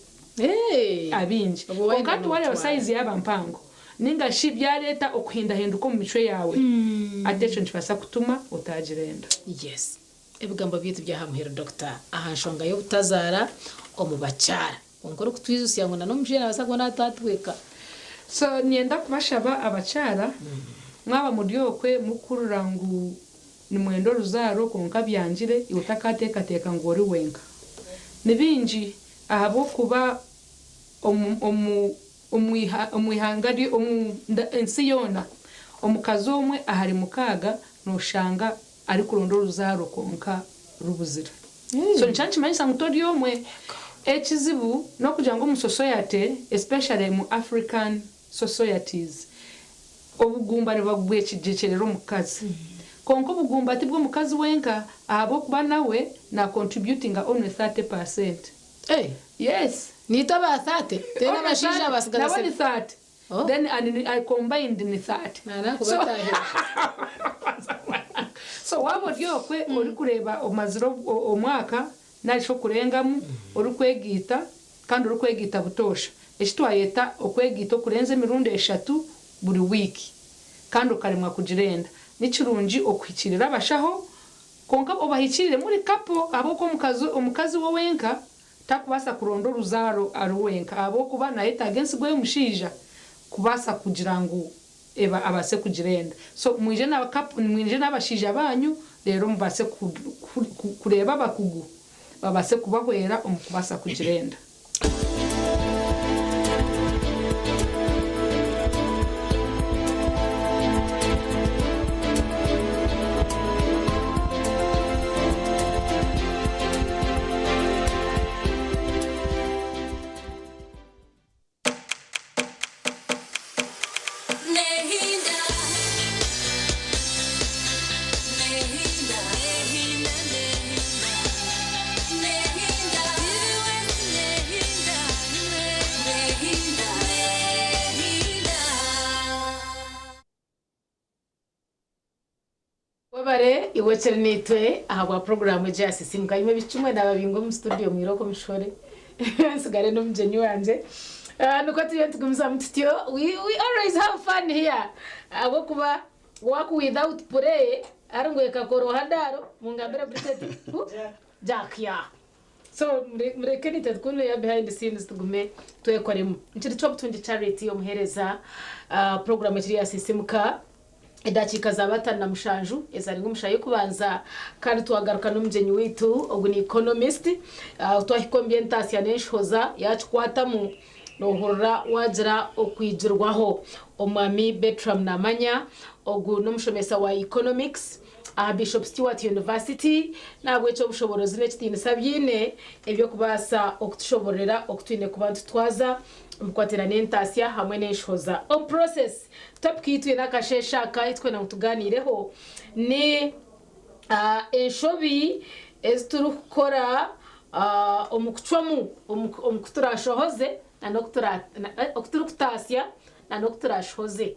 abingi konka tuwale size y'abampango ninga shi byareta okuhindahinda uko mu mico yawe atecho nchifasa kutuma utagirenda yes ebigambo byitu byahamuhera doctor ahanshonga yo butazara omubacara onkoro kutwizusi yango na nomjena basagona tatweka so nienda kubashaba abacara mwaba muryokwe mukururangu ni mwendo ruzaro konka byangire iutakateka ngori wenka nibinji ahabo kuba omwihangari ensiyona omukazi omwe ahari mukaga noshanga ari kurondo ruzaro konka rubuzira so nchanchi manyisa ngutori omwe ekizibu no kugira ngo mu society especially mu African societies obugumba ne bagwe kijecherero mukazi konko bugumba tibwo mukazi wenka abo kuba nawe na contributing only 30%. Yes nita ba 30 tena bashija basigala 30 then I combined ni 30 so wabo ryokwe uri kureba omaziro omwaka nasho kurengamu uri kwegita kandi uri kwegita butosha ekitwayeta okwegita kurenze mirundi 3 buri wiki kandi ukarimwa kugirenda nikirungi okwikirira abashaho konka obahikirire muri kapo aboko omukazi wo wenka takubasa kurondo ruzaro aruwenka abo kuba naita against gwe mushija kubasa kugira ngo eba abase kugirenda so mwije na kapo mwije nabashija banyu rero mubase kureba bakugu babase kubahwera omukubasa kugirenda iwechere nitwe ahagwa program ya sisimka ime bichumwe na babingo mu studio mwiroko mishore sigare no mjenyi wanje nuko tuye tugumza mutityo we always have fun here abo kuba waku without pray arungweka koro hadaro mungambere briteti jakia so mureke nitatukuntu ya behind the scenes tugume twekoremo nchiri cyo butundi charity yo muhereza program ya sisimuka idakika za batanu na mushanju ezari ngumushaye kubanza kandi twagaruka n'umjenyi witu ubwo ni economist twahikombientasi yaneshoza yachikwatamu nohorra wagira okwijirwaho omwami Bertram Namanya ogu n'umushomesa wa economics Bishop Stewart University nabwo cyo bushoborozi n'ekitinisa byine ebyo kubasa okutushoborera okutwine kubantu twaza mukwatira n'entasiya hamwe n'enshoza o process topic yitu nakashesha kaitwe na tuganireho ni enshobi ezituru kukora omukuchwamu omukuturashohoze okuturu kutasya na nokuturashohoze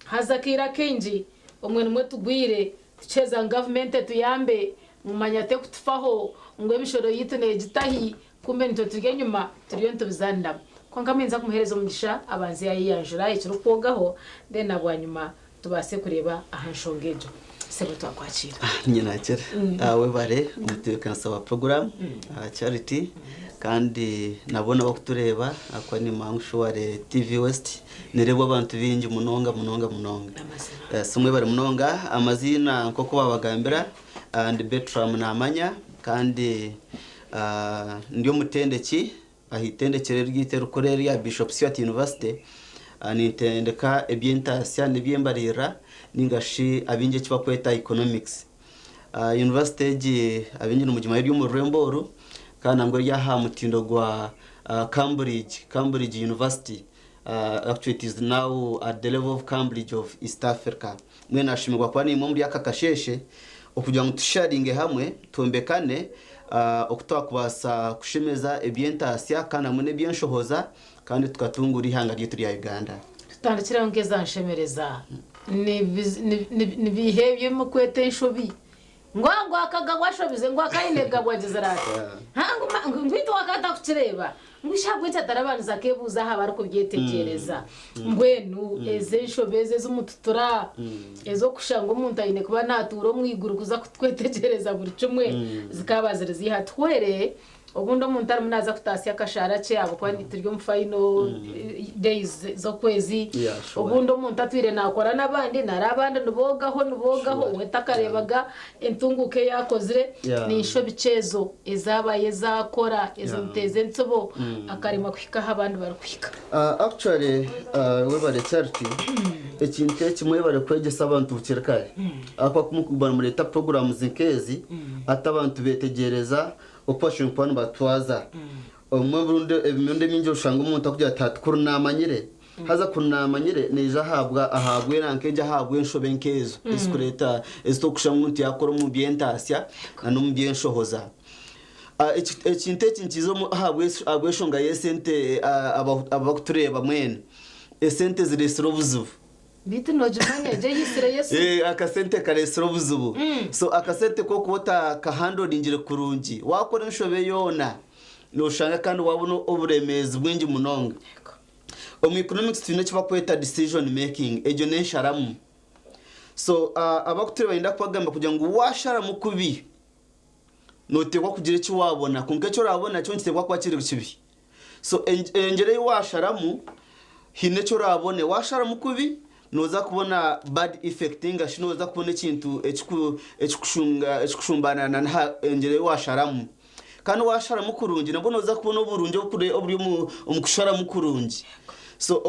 hazakira kenji omwene mwe tugwire tucheza government tuyambe mumanya te kutufaho ngo emishoro yitu negitahi kumbe nito turye nyuma turiyo ntubizanda kwanga menza kumuhereza umugisha abanzi yayiyanjura ikiro kwogaho then abanyuma tubase kureba ahanshongejo sebo twakwakira nyina kera we bare umutekano sawa program charity kandi nabona bakutureba akwa ni Mangushware TV West nerebo abantu bingi munonga sumwe bari munonga amazina nkoko babagambira and Bertram Namanya kandi ndiyo mutendeki ahitendekere ryite rukorera ya Bishop Stewart University nitendeka ebyentasiya nebyembarira ningashi abinje kibakweta economics university gi abinje no mujima yari mu Rwemboro kana ngo yaha mutindo gwa Cambridge University actually it is now at the level of Cambridge of East Africa mwena ashimirwa kwa ni muri akakasheshe okugira ngo tusharinge hamwe tumbekane okutwa kubasa kushemeza ebyentasiya kana mune byenshohoza kandi tukatungura ihanga ryo turi ya Uganda tutandikira ngeza nshemereza ni bihebye mu kwete nshobi ngo akagagwa shobize ngo akayinega bwageze rata hangu ngwito wakata kutireba ngwishabwita tarabanza kebuza haba ariko byetekereza ngwenu eze nshobeze zumututura ezo kushanga umuntu ayine kuba naturo mwiguru kuza kutwetekereza buri cumwe zikabazire zihatwere ubundi umuntu ari munaza kutasya akashara cye abo kwani turyo mu final days zo kwezi ubundi umuntu atwire nakora nabandi narabandi nubogaho wetakarebaga entunguke yakozire ni insho bicezo ezabaye zakora ezimuteze nsobo akarima kwika abandi barkwika actually we bare charity ekinte kimwe bare kwegesa abantu bukirkaye akwa kumukubana muri leta programs zinkezi atabantu betegereza option kwanu batwaza umwe ebimende minjo ushanga umuntu akugira ati kurunamanyire haza kunamanyire neja ahabwe nankeje ahabwe nshobe nkezo eskureta estokusha umuntu yakora mu byentasiya no mu byenshohoza ekinte kinkizo ahabwe shonga yesente abakutureba mwene esente ziresero buzuvu bitu nojumanya je yisire yesu akasente karesero buzubu so akasente ko kubota kahandodingire kurungi wakora nshobe yona no shanga kandi wabona oburemezi bwingi munonga economics twine kibakweta decision making ejo nesharamu so abakutureba inda kwagamba kugira ngo washaramu kubi notekwa kugira iki wabona kunke cyo rabona cyo nkitekwa kwakira kibi so engere washaramu hine cyo rabone washaramu kubi noza kubona bad effecting ashinoza kubona ikintu ekukushumbana na engere washaramu kandi washaramu kurungi nabwo noza kubona uburungi oburi umukusharamu kurungi so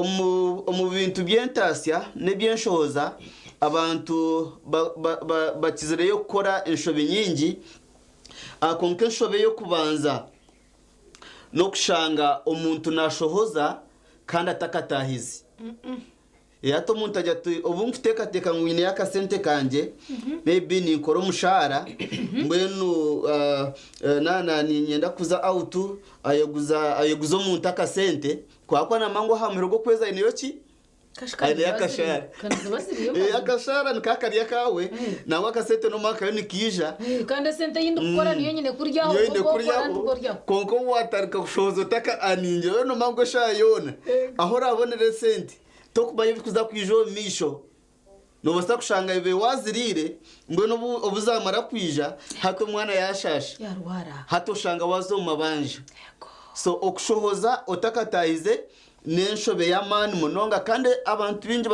omu bintu byentasiya nebyenshoza abantu bakizire yo gukora inshobe nyingi akonke nshobe yo kubanza no kushanga omuntu nashohoza kandi atakatahizi yato umuntu ajya ubu mfiteka ngwine yakasente kanje maybe ni nkora umushahara mbwenu nana ni nyenda kuza out ayeguza umuntu akasente kwa na mango hamiro go kweza iniyo ki kashkari yakashara akashara nikakariya kawe nawe akasente no maka yo nikija kandi sente yindi gukora niyo nyine kuryaho konko watarika kushozo taka aninje yo no mango shayona aho rabonere sente tokubaye kuza kwijo misho nobasa kushanga ibe wazirire mbwe obuzamara kwija hato mwana yashasha yarwara hato shanga wazo mabanje so okushohoza otakatahize nenshobe y'amani munonga kandi abantu bingi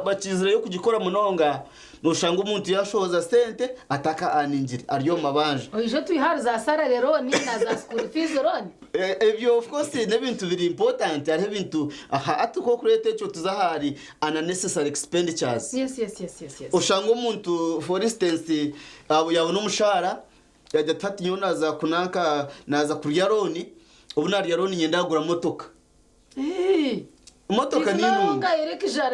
bakizire yo kugikora munonga noshanga umuntu yashohoza sente ataka aninjiri ariyo mabanje oje twihari za sara rero ni na za school fees roni ebyo of course n'ebintu biri important ari ebintu aha atuko kurete cyo tuzahari unnecessary expenditures yes ushanga umuntu for instance yabona umushara yajya tatinyo naza kunaka naza kurya roni ubu nari roni nyenda gura motoka motoka ni nunga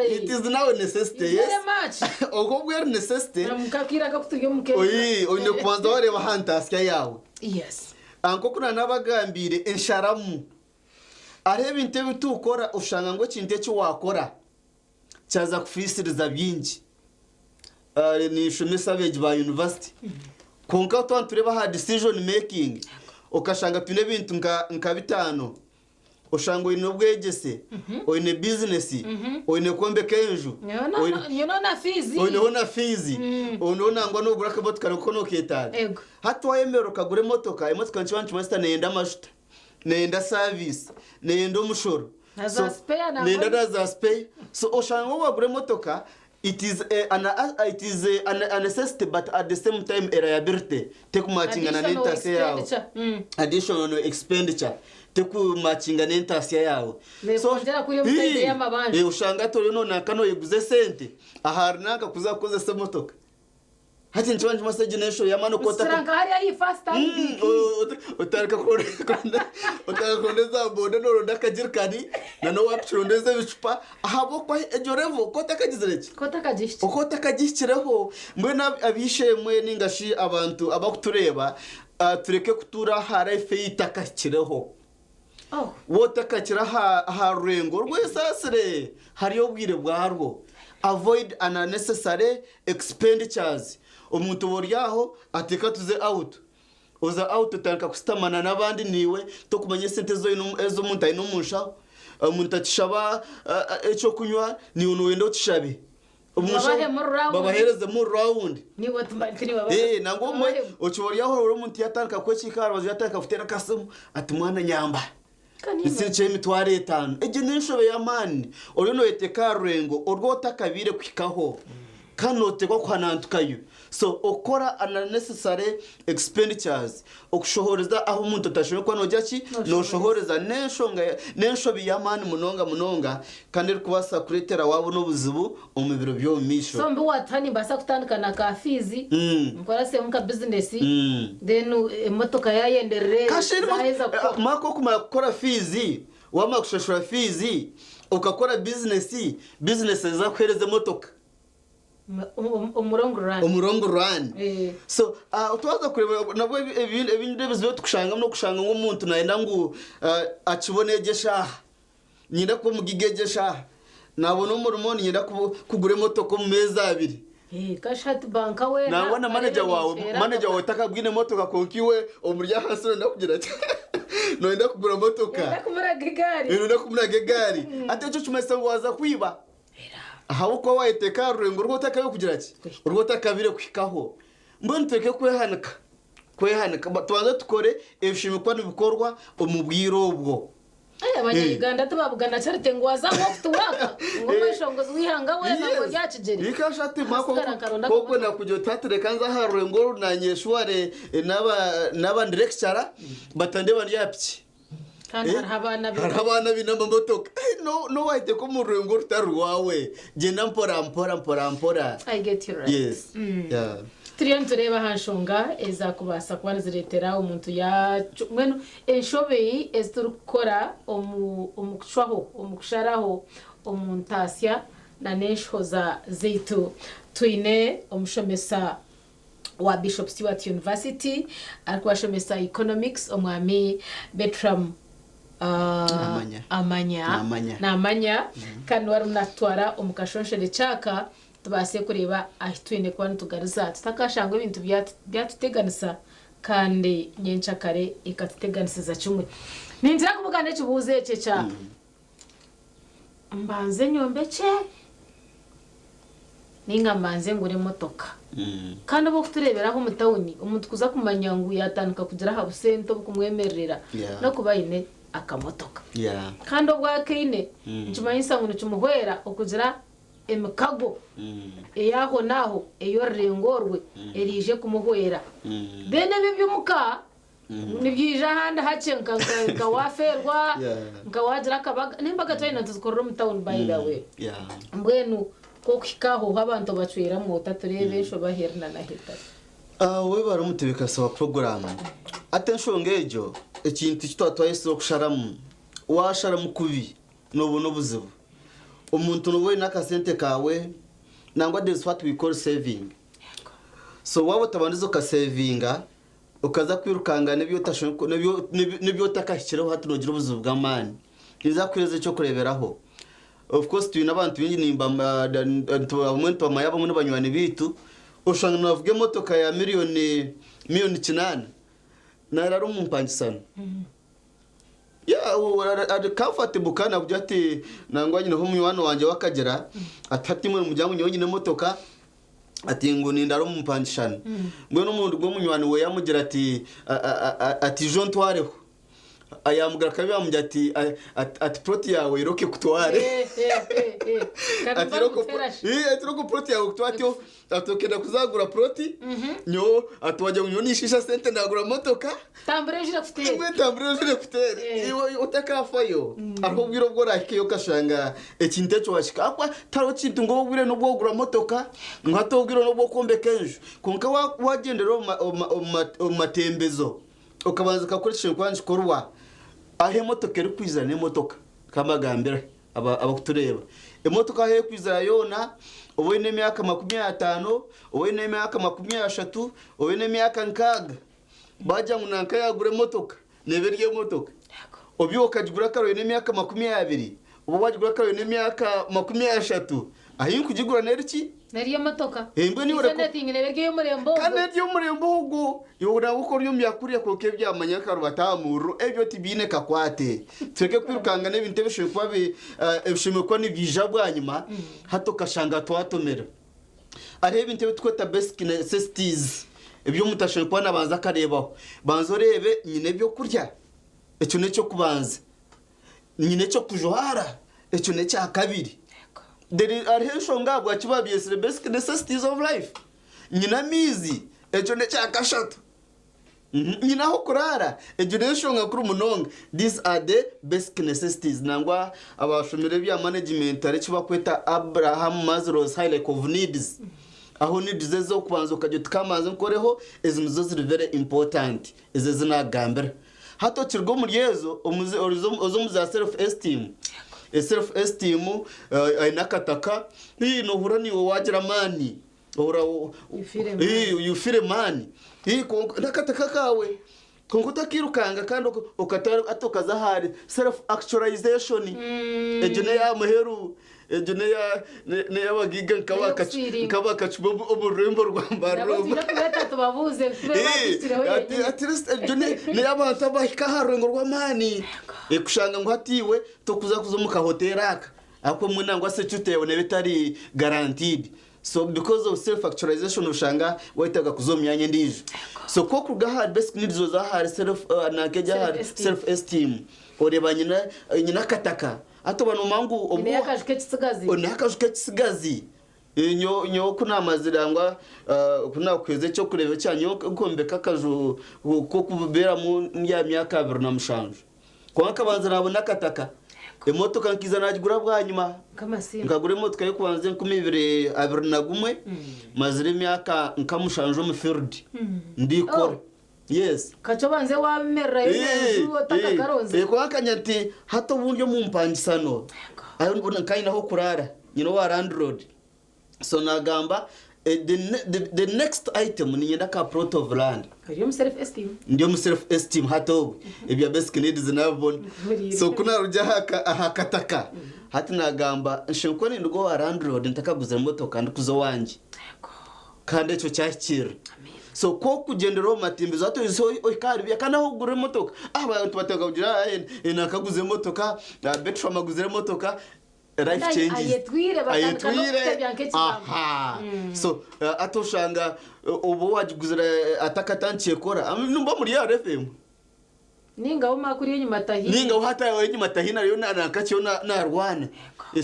it is now a necessity yes ogobwe ari necessity mukakira gakutuye mukeke oyi kwanza wareba hantasya yawe yes anko kuna nabagambire ensharamu ari ebintu bitukora ushanga ngo kinte cyo wakora cyaza kufisiriza byingi ni shume savage ba university konka tureba ha decision making ukashanga tune bintu nka bitano ushango ino bwegese oine business oine kombe kenju na fizi oine fizi onona ngo no buraka botkana ko no ketali hato wayemero kagure motoka imotoka nchiwanchu master nenda mashuta nenda service nenda umushoro nenda za spare so ushango wagure motoka it is a necessity but at the same time a liability take matching na nentase yao additional expenditure teku machinga nentase yao so ya mabanje ushanga to none kano yeguze sente aharnaka kuzakoze se motoka hati nchwanje message nesho yamano kota stranga hari yi fast time utarika kondeza boda no ndakajirkani na no wapchondeze bicupa ahabo kwa ejorevo kota kagizireki kota kagishireho mbona abishe mwe ningashi abantu abakutureba tureke kutura hara feita kakireho wotakakira ha rengo rwesasire hariyo bwire bwarwo avoid unnecessary expenditures umuntu boryaho ateka tuze out oza out tanka kustamana nabandi niwe to kumanye sente zo ezo umuntu ayino munsha umuntu atishaba echo kunywa ni unuwendo tishabe babahereze mu round niwe tumbakiri baba nango mwe ochiboryaho uri umuntu yatanka kwekikara bazo yatanka futera kasumu atumwana nyamba Nisiche mitware 5 eje nishobe yamani orino eteka rengo orwota kabire kwikaho kanote kwa kwanantukayo so okora unnecessary expenditures okushohoreza aho umuntu tashoboye kwa nojaki no shohoreza nenshobe yamani munonga kandi kubasa kuretera wabo n'ubuzibu omubiro byo misho so mbi watani basa kutandikana ka fizi mukora se muka business then motoka yayenderere zaheza ko mako kumakora fizi wama kushashura fizi ukakora business za kwereze motoka umurongo run so utwaza kureba nabwo ibindi bizo tukushanga no kushanga ngo umuntu naenda ngo akibonegesha nyina ko mugigegesha nabona umurimo nyina kugure moto mu meza abiri kashati banka we nabona manager wawe takabwine moto kakonkiwe umurya hasi nda kugira no enda kugura motoka enda kumura gegari ate cyo cyumese waza kwiba aho ko wayiteka rurengo rwotakayo kugira ki rwotakabire kwikaho mbone teke kwehanika tubanza tukore ebishimikwa n'ibikorwa umubwiro ubwo abanyarwanda tubabugana charite ngo wazamo kuturaka ngo mweshongozi wihanga we nabo ryakigeri ikashati mako koko nakujyo tatire kanza harurengo nanyeshware naba lecturer batande bandyapiki harabana binamba motoka no wahite ko mu rurengo rutarwawe genda mpora I get you right yes yeah turiyo tureba hanshonga ezakubasa kubana ziretera umuntu ya mweno enshobei eziturukora omukusharaho omuntasya na neshoza zeitu twine omushomesa wa Bishop Stewart University arkwashomesa economics omwami Bertram amanya kandi warunatwara omukashonshele chaka tubase kureba ahitwine kwani tugariza tutakashanga ibintu byatuteganisa kandi nyencha kare ikatuteganisiza kimwe ninzira kubugane kibuze cyecha mbanze nyombeke ninga manze ngure motoka kandi abo kutureberaho mu tawuni umuntu kuza kumanya ngo yatanuka kugira ha busento bukumwemerera no kubayine akamotoka kandi obwakine nchimanyisa ngo nchumuhwera okugira emikago eyaho naho eyorengorwe erije kumuhwera bene bibyumuka nibyije ahandi hacenka nka waferwa nka wagira kabaga nimbaga cyane tuzikorera mu town by the way mbwenu ko kikaho abantu bacwera mu taturebe sho baherna na hita we baramutebeka sawa program attention ngejo ikintu kitwatwaye so kusharamu washaramu kubi no buzibu umuntu nowe nakasente kawe nangwa this what we call saving so wabo tabandizo ka savinga ukaza kwirukanga nebyo utakashyiraho hati nogira ubuzibu bw'amani ntizakwireze cyo kureberaho of course tuina abantu bingi nimba abantu bamayabo muri banywani bitu ushanga navuge motoka ya miliyoni 8 nararo mumpangisana comfortable kana kujya ati nangwa nyine ho muyano wanje wakagera atati mu mujyango nyine motoka ati ngo nindaro mumpangisana mwe no muntu gwo munywani we yamugira ati Jean Twareho ayamugara kabya mujya ati proti yawe iroke kutware ati roko proti yawe kutwate atokenda kuzagura proti nyo atwaje unyonishisha sente ndagura motoka tambrejira kutere iwo utakafayo aho bwiro bwo rakiyo kashanga ekintecho washika akwa taro kintu ngo bwire no bwogura motoka ngato bwiro no bwo kombe kenjo konka wagendero matembezo ukabanza kakoresha kwanje korwa ahe motoka eri kwizana emotoka kamagambira abakutureba emotoka ahe kwizana yona owe nemyaka 50 owe nemyaka 30 owe nemyaka 6 baja ngunanka yagure motoka neberye motoka obyo okajigura karo nemyaka 20 obo wajigura karo nemyaka 30 ahe kujigura neriki nariyo motoka embe ni ore neberye umurembo kandi umurembo hugo yora uko ryo myakuriye ko kebyamanya karo batamuru ebyo tibine kakwate tweke kwirukanga n'ibintu bishwe kwabe ebishime ko ni bijabwanyuma hato kashanga twatomera ari ibintu tweta basic necessities ebyo mutashwe kwa nabanza karebaho banzorebe nyine byo kurya ecyo necyo kubanza nyine cyo kujohara ecyo necya kabiri there are heshonga bwa kibabiye basic necessities of life nyina mizi ecyo necya kashatu nyina ho kurara ecyo heshonga kuri munonga these are the basic necessities nangwa abashomere bya management ari kibakweta Abraham Maslow's hierarchy of needs aho needs zo kubanza ukajya tukamanza nkoreho izo ziri very important izo zinagambira hato kirgo muri yezo ozo muza self esteem self esteem ainakataka no hurani wagira mani ora you feel money nakataka kawe konkuta kirukanga kandi ukatara atokaza hari self actualization ejene ya muheru ejene ya ne yabagiga nkabaka chubo oburembo rwambaro tubabuze at least ejene ne yabantu abahika harengo rwamani ekushanga ngo hatiwe tokuza kuzomuka hotelaka ako mwanangwa se chutewe ne bitari guaranteed so because of self actualization ushanga wahitaga kuzomyanye ndije so ko kugaha basic needs zo zahari self nakeja self esteem orebanye nyina kataka ato bano mangu obu onakajuke kisigazi nyo kuna mazirangwa kuna kweze cyo kurebe cyanyo kombeka kaju ko kubera mu myaka 2007 kwa kabanza nabona kataka emotoka nkiza najigura bwanyuma nkagura emotoka yo kubanze 2021 mazire myaka nkamushanje mu field ndikora yes kacho banze wamera yezu takakaronze kwa kanyati hato buryo mu mpangisano ayo kaina ho kurara wa landlord so nagamba the next item ni nyenda ka plot of land ndiyo self esteem hato ibya basic needs nabone so kuna rujya hakataka hati nagamba nshinko ni ndgo wa landlord ntakaguze motoka ndikuzo wanje kandi eco cyakira so ko kugendero matimbizo hato izo ikari kana ho gure motoka abantu bataka kugira nakaguze motoka betro maguzere motoka life changes ayetwire batandika no kutebya nk'ekibamba aha so atoshanga ubu wajiguzira atakatanchiye kora numba muri ya FM ninga umakuri nyuma tahina ninga uhata nyuma tahina yo nakacyo na rwana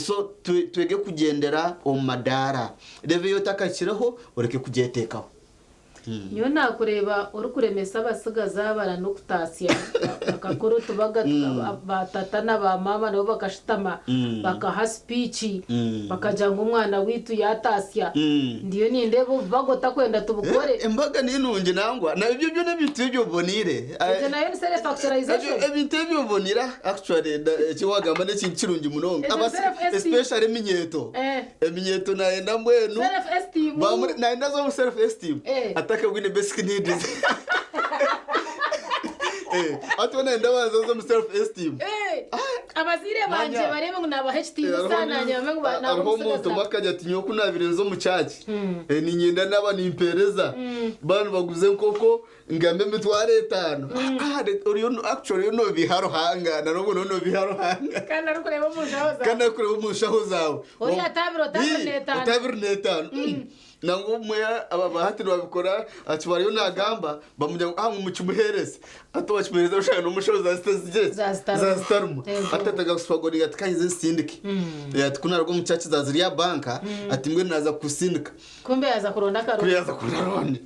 so twege kugendera omadara reve yo takakiraho ureke kujetekaho niyo nakureba uri kuremesa abasigaza bara no kutasya bakakoro tubaga batata n'abamama nabo bakashitama bakaha speech bakaja ngo umwana witu yatasya ndiyo nindebo bagota kwenda tubukore embaga ninunje nangwa na ibyo byo n'ibintu byo bonire nayo self actualization ebintu byo bonira actually kiwagamba n'ikirungi munonga especially eminyeto naenda mbwenu self esteem naenda zo self esteem ataka wine basic needs atona ndabaza zo self esteem abazire banje barebe ngo naba HTV sana nyame ngo bana umuntu makajya tinyo kunabirenzo mu cyaci ni nyenda naba nimpereza bantu baguze nkoko ngambe mitware 5 uriyo actually no biharo hanga na no biharo hanga kana rukureba mu shaho zawe uri atabiro 5 nango moya abahati babikora atwari yo nagamba bamujya mu cyumuhereze atobachmereza ushaka no mushoza za starmu atataga guswagoriga tkanyize sindiki yatukuna rwo mu cyaci za ziriya banka ati mwe naza kusindika kumbe yaza kuronda karo yaza kuronda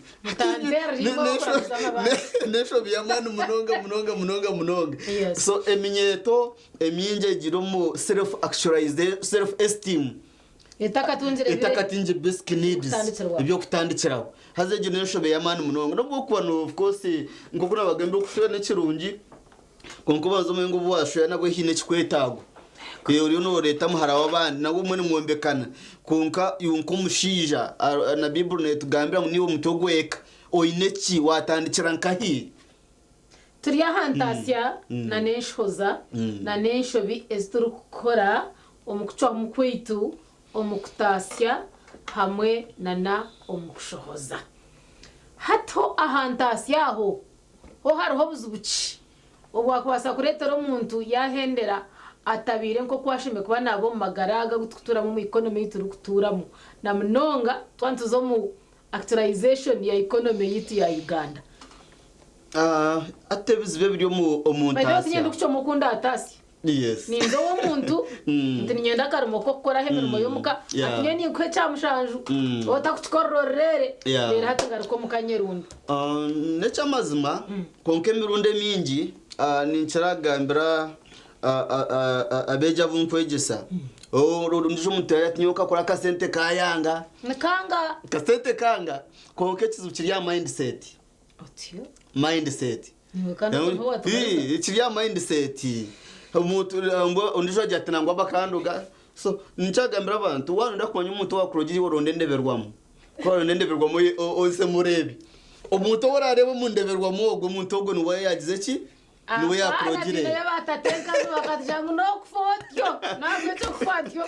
nesho biyamana munonga so eminyeto eminje giromo self actualization self esteem itakatinje basic needs ibyo kutandikiraho haze generation be yamana munongo nubwo kubano of course ngo kuna bagambe kushira n'ikirungi konko bazo mengo bwasho nabwo hine kikwetago uriyo no leta muhara wabandi nabwo mwe nimwombekana konka yunko mushija na bible netugambira ngo niwo mutogweka oineki watandikira nkahi turiya hantasya na neshoza na neshobi ezituru gukora omukucwa mukwitu omukutasya hamwe na omukushohoza hato ahantasyaho ho hariho buzubuki obwakwasa kuretera omuntu yahendera atabire nko kwashime kuba nabo magaraga gututuramo mu economy yitu kuturamo na mnonga twantuzo mu actualization ya economy yitu ya Uganda atebizibe byo mu omuntu asya bayo kucyo mukunda atasi yes ninzo wo muntu ndinyenda karimo ko gukora hemirimo yomuka atiye ni kwe cyamushanju otakukororere rero hatangara ko mukanyerundo necha mazima konke mirunde mingi nincaragambira abeja vunkwegesa ndijo mutaya tinyoka kora kasente kayanga nakanga kasente kanga konke kizukiriya mindset ikiriya mindset umuntu ndijo ajatana ngo abakanduga so nicagambira abantu wanda kumanya umuntu wakurogiri woronde ndeberwamo ose murebi umuntu warareba mu ndeberwamo ubwo umuntu ubwo nuwe yagize ki nuwe yakurogire batatenka bakatjangu no kufotyo nabyo cyo kufatyo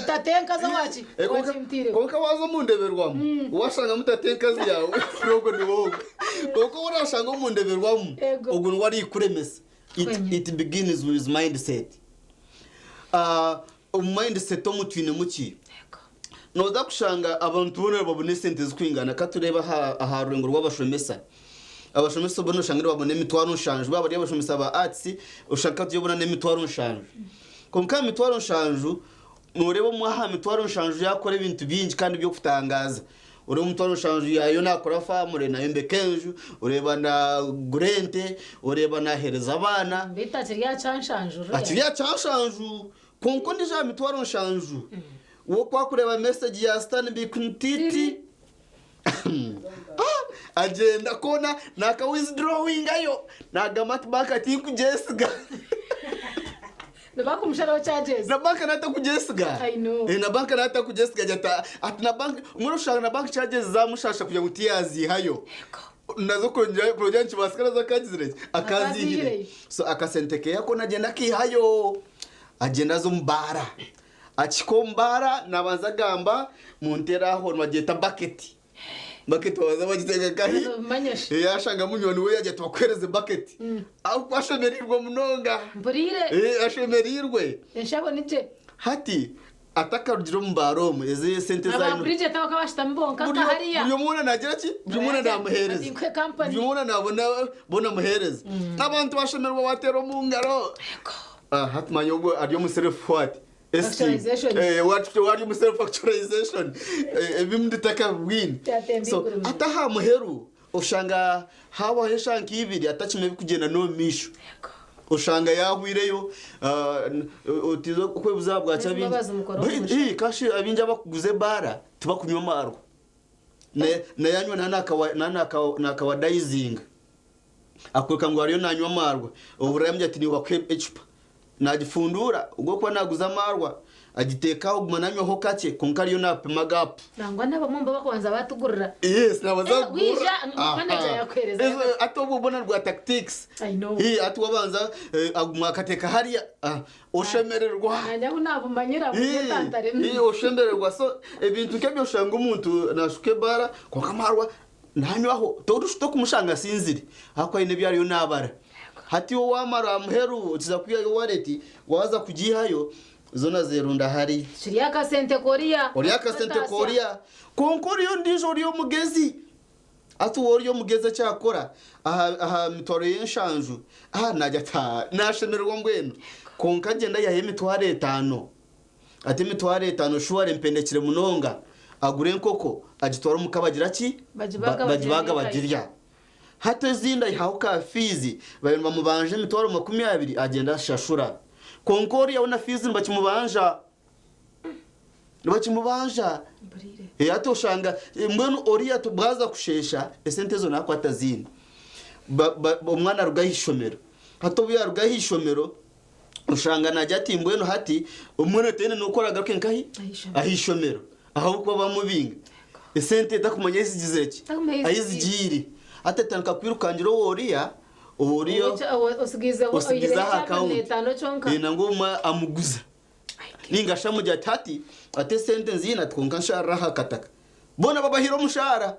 tatenka zo wachi wachimtire konka wazo mu ndeberwamo washanga mutatenka ziyawe ubwo ni wowe konko warashanga mu ndeberwamo ubwo wari kuremesa it begins with mindset mindset omutwine muki noza kushanga abantu bone babone sente zikwingana katureba aharurengo rw'abashomesa abashomesa bono shangire babone mitwaro nshanju babari abashomesa ba arts ushaka tuyobona ne mitwaro nshanju konka mitwaro nshanju nureba mu ha mitwaro nshanju yakora ibintu byinshi kandi byo kutangaza uri umutwaro nshanju yayo nakora famure na yembekenju ureba na grente ureba na hereza abana bita kiriya cyanshanju akiriya cyanshanju konko ndija mitwaro nshanju wo kwakureba message ya Stanbic Ntiti agenda kona naka withdrawing ayo naga matbank ati kujesiga Nabako mshara charges. Na bank nata kujesiga. I know. Na bank nata kujesiga jata ati na bank murushaka na bank charges za mushasha kuja gutiyazi hayo. Nazo konja project baskara za kajizire akazi hire. So akasenteke yako nagenda ki hayo. Agenda zo mbara. Achikombara nabanza gamba muntera ho nwageta bucket. Bucket waza bagitega kahi. Yashanga munyoni we yaje twakwereze bucket. Aho kwashemerirwa munonga. Mburire. Ashemerirwe. Eshabo nije. hati atakarugiro mu baromu eze sente aba zayo Bridget bakabashita mbonka kahariya uyu mwana nagira ki uyu mwana ndamuhereza Inkwe company uyu mwana bona muhereza n'abantu bashemerwa batero mu ngaro hati manyogo ariyo mu self what wari mu self actualization bimuditaka win so ataha muheru ushanga hawa heshanka ibiri atakime kugenda no misho ushanga yahwireyo utizo kwe buzabwa cyabindi kashi abinja bakuguze bara tubakunywa marwa na yanywa naka dizing akweka ngo ariyo nanywa marwa uburambye ati ni wakwe echupa nagifundura ubwo kwa naguza amarwa agitekaho gumananywa ho kake konka ariyo napima gap nangwa nabamumba bakwanza batugurira yes nabaza wija manager yakwereza atobo bona rwa tactics I know atubanza aguma kateka hariya oshemererwa nanyaho nabumanyira mutantare oshemererwa so ebintu kebyo shanga umuntu nashuke bara konka amarwa nanywaho todushito kumushanga sinziri akwa ine byariyo nabara hati wo wamara muheru utiza kuya wallet waza kugihayo zona zerunda hari Shiriyaka sente Korea konkori yo ndijo riyo mugezi atu woriyo mugeze cyakora aha mitwaro yenshanju najya ta nashemerwa ngweno konka genda yahe mitware 5 ati mitware 5 shuware mpendekire munonga agure nkoko agitwara mukabagira ki bajibaga bagirya hata zinda ihauka fizi bayirwa mubanje mitwaro 20 agenda shashura konkori yaona fizi mbakimubanja atoshanga mbwenu oriya tubwaza kushesha esente zo nako atazini umwana rugahishomero hato buya rugahishomero ushanga najya ati mbwenu hati umwana tene nokoraga kenkahi ahishomero aho kuba bamubinga esente takumanya izigizeki ayizigiri atatanka kwirukangiro woriya Oriyo usigiza account inangoma amuguza ningasha mu jatati ate sente nzina twonka nshara hakataka bona babahiro mushara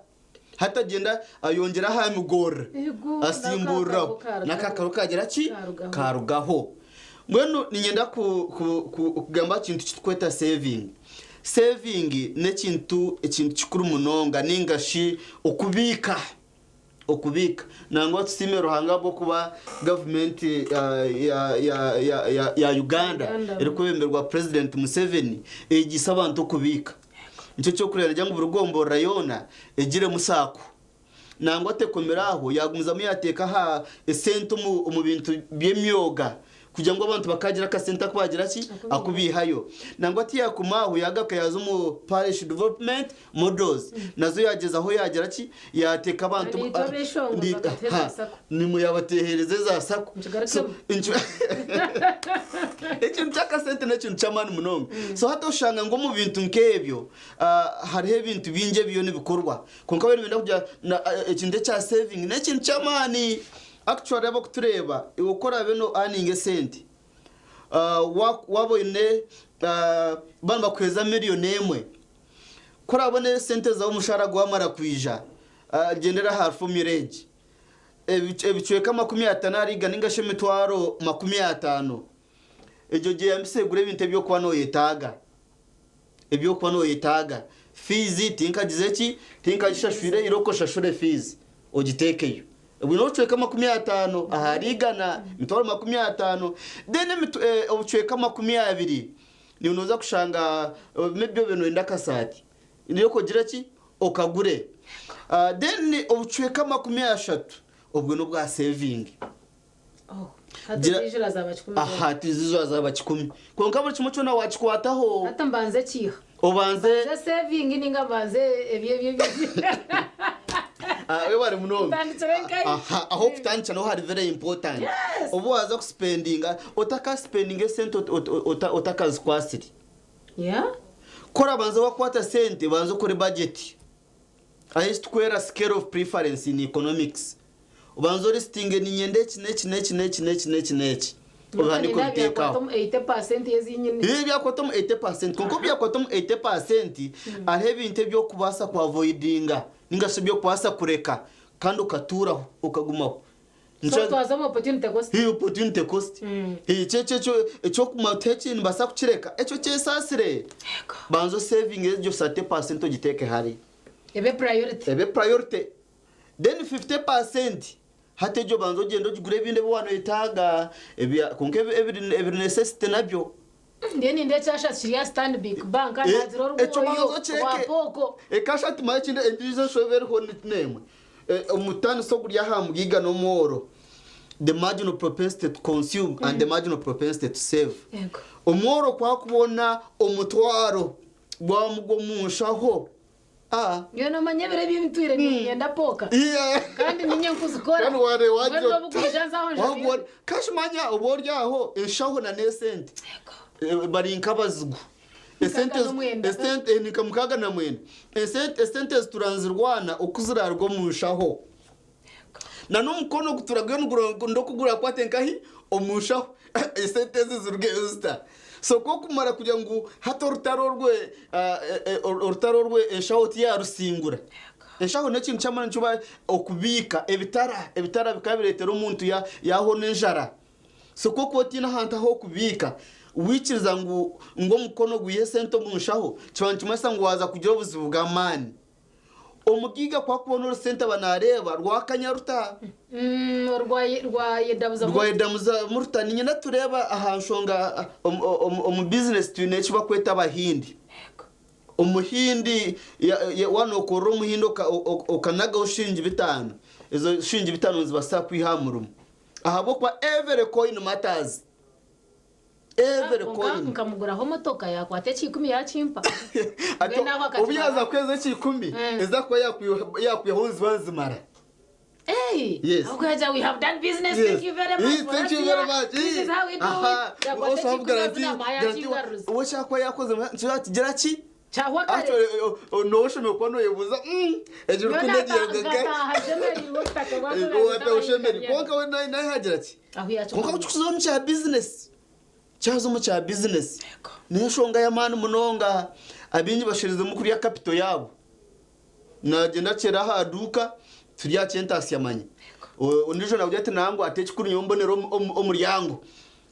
hatagenda ayongera ha mugora asimbura nakakaro kagera ki karugaho mbwenu ninyenda kugamba kintu kitweta saving ne kintu kikuru munonga ningashi okubika nango tsimero hanga bwo kuba government ya Uganda eri kubemberwa president Museveni egisa abantu kubika nicyo cyo kurera jangu burugombo rayona egire musako nango tekomeraho yagumiza mu yateka ha esento mu bintu byemyoga kugira ngo abantu bakagira kasenta kwagira ki akubihayo nango ati yakumaho yagaka yazo mu parish development models nazo yageza aho yagira ki yateka abantu ni mu yabatehereze za sako ikintu cyakasente n'ekintu cy'amani munongo so hato ushanga ngo mu bintu nkebyo hariho ibintu binje biyo nibikorwa konka bari benda kujya ikintu cya saving n'ekintu cy'amani actually abo kutureba ukora beno earning sente wabone bana bakweza miliyoni emwe kora abone sente za umushara gwamara kwija gendera half mirage ebichweka 50 ariga ningashe mitwaro 50 ejo giye amsegure binte byo kwa no yetaga fees tinkagizeki tinkagishashwire iroko shashure fees ogitekeyo ubinochweka 50 aharigana mitwaro 50 dene obuchweka 20 ni unoza kushanga mebyo beno enda kasati ndiyo kogira ki okagure dene obuchweka 30 ubwo no bwa saving hatizira zaba 10 hatizira zaba 10 konka buri kimwe cyona wachikwataho hatambanze kiha ubanze saving ninga banze ebye we bari muno aho kutancha no hari very important obo waza ku spendinga otaka spending sente otakazi kwasiri kora banza wakwata sente banza kuri budget ayist kwera scale of preference in economics ubanza listing ni nyendeki neci ubandi ko biteka 80% yezinyine bya kwatom 80% konko bya kwatom 80% arebe inte byo kubasa kwa avoidinga ningasubyo kwasa kureka kandi ukaturaho ukagumaho so twazamo opportunity cost hi opportunity cost hi cyo kumateki nibasa kuchireka echo cyesasire banzo saving ejo 30% giteke hari ebe priority then 50% hatejo banzo gendo gigure binde bwano itaga ebya konke every necessity nabyo ndeni ndechasha siria stand big bank anaziro ruyo wapoko ekasha timachinde endizo shover honit name umutani sogurya hamgiga no moro the marginal propensity to consume and the marginal propensity to save umoro kwa kubona umutwaro bwa mugomushaho yona manyebere by'ibitwire ngenda poka kandi ninye nkuzikora kandi ware wajyo wagora kashmanya uboryaho inshaho na nesente bari nkabazgu esente nikamukaga na mwene esente turanzirwana ukuzirarwo mushaho na numukono kuturagwe ndo kugura kwatenkahi omushaho esente zizurge usta so ko kumara kugira ngo hato rutarorwe eshawoti ya rusingura eshaho nekintu cyamana ncuba okubika ebitara bikabiretera umuntu yaho nenjara so ko kotina hanta ho kubika wikiriza ngo mukono guye sento munshaho cyantu masa ngo waza kugira ubuzibu bwa mani omugiga kwa kubona sente banareba rwakanyaruta rwaye damuza muruta ninye natureba ahanshonga business tunechi bakweta abahindi umuhindi wanokora umuhindi okanaga ushinje bitano izo shinje bitano zibasa kwihamurumu ahabo kwa every coin matters every coin nkamuguraho motoka yakwate 10 yakimpa ubiyaza kweze 10 eza ko yakuyahunzi banzimara yes. Okay, we have done business. Yes. Thank you very much. Yes, thank you very much. This is how we do it. We also have guarantee. What yakoze gerachi? Chahwa kare. No shome kwano yebuza. Ejuru kundegiye gaga. Ushemeri. Konka we nayi hagerachi. Konka uchukuzo mu business. Cyazo mu business. Nishonga ya manu munonga abinyi bashirize mu kuri ya capital yabo. Nagenda kera haduka turya cyentasi yamanye unijo nabyo ati nango ateki kuri nyombonero omuryango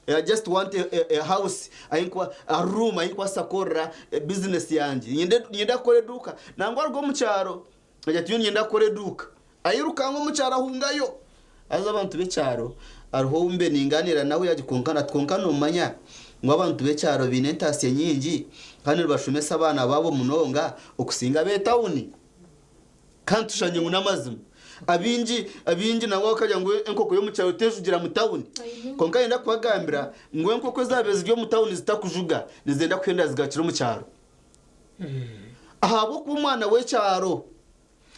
I just want a house ayinkwa a room ayinkwa sakora business yanjye nyenda kore duka nango argo mu cyaro ajya tuyo nyenda kore duka ayiruka ngo mu cyaro ahungayo aza abantu be cyaro arho umbe ninganira nawe yagikonkana twonkana umanya ngo abantu be cyaro binentasi nyingi kandi bashumesa abana babo munonga okusinga be tawuni kandi tushanye ngo namazima abinji nawo kajya ngo enkoko yo mu cyaro tejugira mu town konka yenda kwagambira ngo enkoko zabeze ryo mu town zitakujuga nizenda kwenda zigakira mu cyaro ahabo ku mwana we cyaro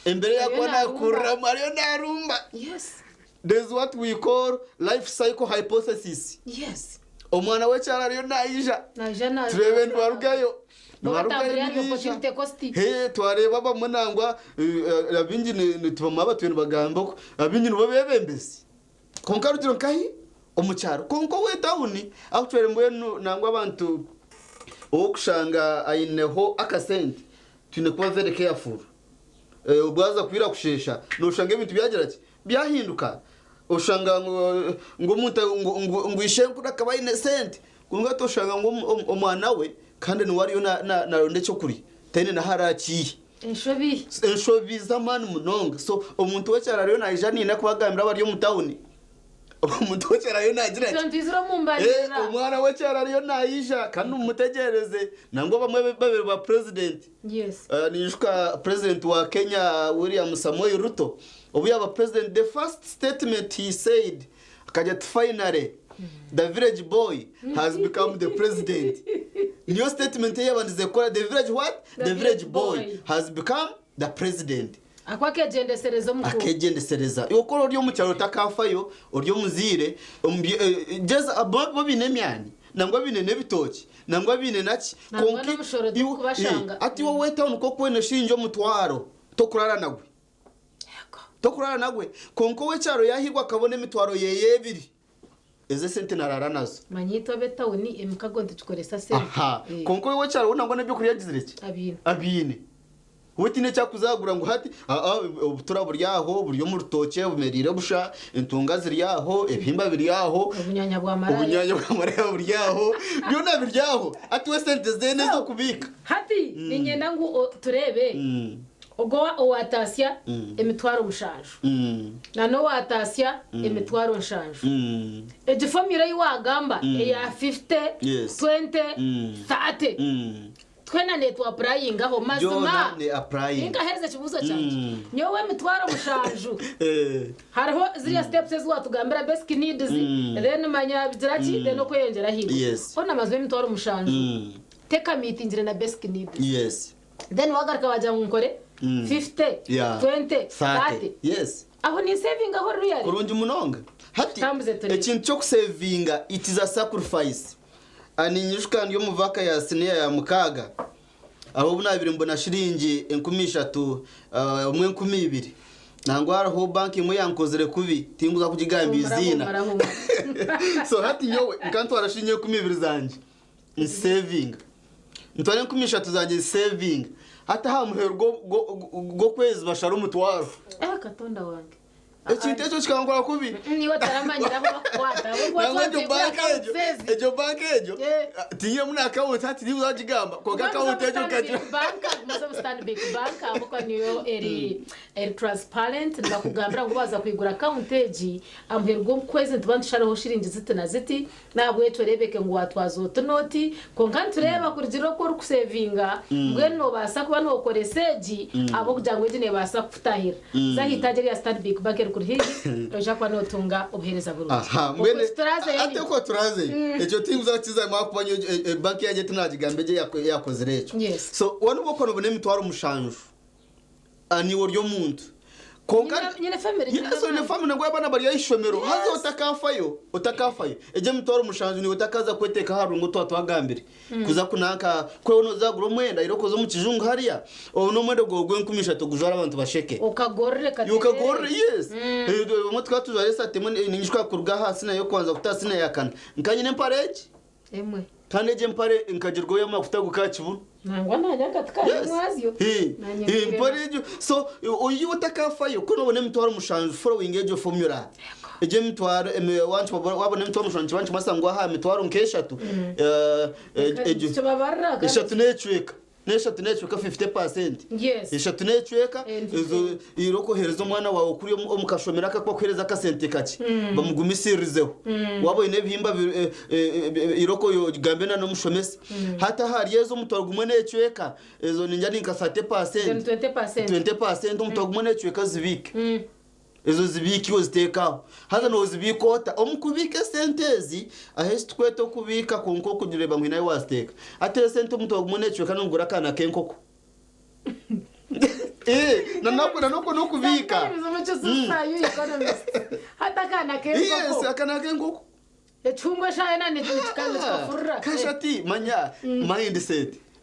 embere yakwa nakura Mario narumba. Yes, there's what we call life cycle hypothesis. Yes, omwana we cyaro ariyo naija turebe ndwarugayo twareba bamunangwa abinji nitubama batwene bagamba abinji nibo bebembesi konka rutiro nkahi omucyaro konko we tawuni actually mbwenu nangwa abantu okushanga aineho akasente tune kuba very careful ubwaza kwira kushesha noshanga ibintu byageraki byahinduka oshanga ngo muntu ngo ishenkura kabaine sente kunga toshanga ngo omwana we kandi nwariyo na ronde cyo kuri tene na haraki enshobi zamani munonga so omuntu wecyara ryo najani na kubagambira bari mu town omuntu wecyara ryo nagira omwana wecyara ryo naija kandi umutegereze nango bamwe babiri ba president. Yes, nishuka president wa Kenya William Samoei Ruto obuya ba president the first statement he said akajya finally the village boy has become the president. New statement here and the village what? The village boy has become the president. Akwake agendesereza mukuru. Akegendesereza. Yokoro ryo mu cyaro takafayo oryo muzire jeza abo binemyani nangwa binene bitoki nangwa bine naki konki kubashanga ati wowe town ko kwene shinjo mutwaro tokurara nagwe. Tokurara nagwe konko we cyaro yahirwa kabone mitwaro yeyebiri. Eze sente narara nazo manyito betawuni emkagonde tukoresa sente konko we cyaro unangwa nabyo kuri yagizireke abine Witine cyakuzagura ngo hati ubutura buryaho buryo mu rutoke bumerire busha intunga ziryaho ebihimba biryaho ubunyanya bwa maraya buryaho byo nabiryaho ati we sente zene zo kubika hati ninyenda ngo turebe ubwo watasya emitwaro mushaju nano watasya emitwaro nshanju egifamire yiwagamba ya 50 20 30 twena netu applying aho mazima inga heza kibuzo cyanje nyowe mitwaro mushaju hariho ziriya steps ezwatugambira basic needs then manya biziraki then kwiyongera higo ona mazwe mitwaro mushaju teka meeting na basic needs then wagarika waja nkore 50 20 30 aho ni saving aho real kurungi munonga hati ekintu cyo kusavinga it is a sacrifice ani nyushikandi yo muvaka ya senior ya mukaga aho bunabiri mbona shiringi 13 umwe 12 nangwara ho banki imwe yankozere kubi tinguza kugigamba izina so hati nyowe nkantu arashinye 12 zanje in saving ntware 13 zanje saving hata hamuhergo go kwezi bashara umutwaro katonda wange ekintu kikangora kubi niwe taramanyira bakwata ejo bankejo tiye muna account hati niwe uzagigamba ko account ejo kaje banka muzo stand big bank amuko niyo eri transparent ndakugambira ngo baza kwigura account eji amhergo kwezi ntubandisharaho shiringi zitena ziti nabwo etorebeke ngo watwazo tunoti ko nkantureba kurigiro ko rukusevinga ngweno basa kuba no koreseji abo kujangwe jine basa kufutahira zahitaje ya stand big bank kuri higi oja kwa notunga obuhereza burundu mbene ate ko turaze ejo tinguza kiza makubanye banki yaje tunagigambeje yakoze recho so wanu bokono bone mitwaro mushanju ani woryo muntu konka nyine family so ne family ngo abana bari yishomero hazo utakafayo eje mitwaro mushanju ni utakaza kweteka harungu twatwagambire kuza kunaka kwe no zaguro mwenda irokozo mu kijungu hariya ono mwenda gogwe nkumisha tugujara abantu basheke ukagorre yes mutwa tuzare satemo ningishwa kurga hasi nayo kwanza kutasina yakana nkanyine mpareje emwe kaneje mpare nkagirgo yamafuta gukakibuno nangwa nanyaka tukari mwaziyo mpareje so uyu utakafayo ko nobone mitwaro mushanju following ejo formula eje mitwaro wanchi wabone mitwaro mushanju wanchi masangwa ha mitwaro nkeshatu ejo eshatu necweka neshatu necweka 50%. Yes. Eshatu necweka izo iroko herezo mwana wawe kuri omukashomera akakwa kwereza ka sente kaki bamugumisirizeho wabo ine bihimba iroko yo gambena no mushomesi hata hari yezo mutwaro gumwe necweka ezo ninja ninka 20% umutwaro gumwe necweka zibike ezo zibiki ozitekaho haza no zibikota omukubika sentezi ahese twete kubika konko kugireba mwina wasteka ate sente umutwaro gumwe necweka nongura kana kenkoko nanako no kubika hata kana kenkoko yes akana kenkoko echungwa shayena ni tukafurra kashati manya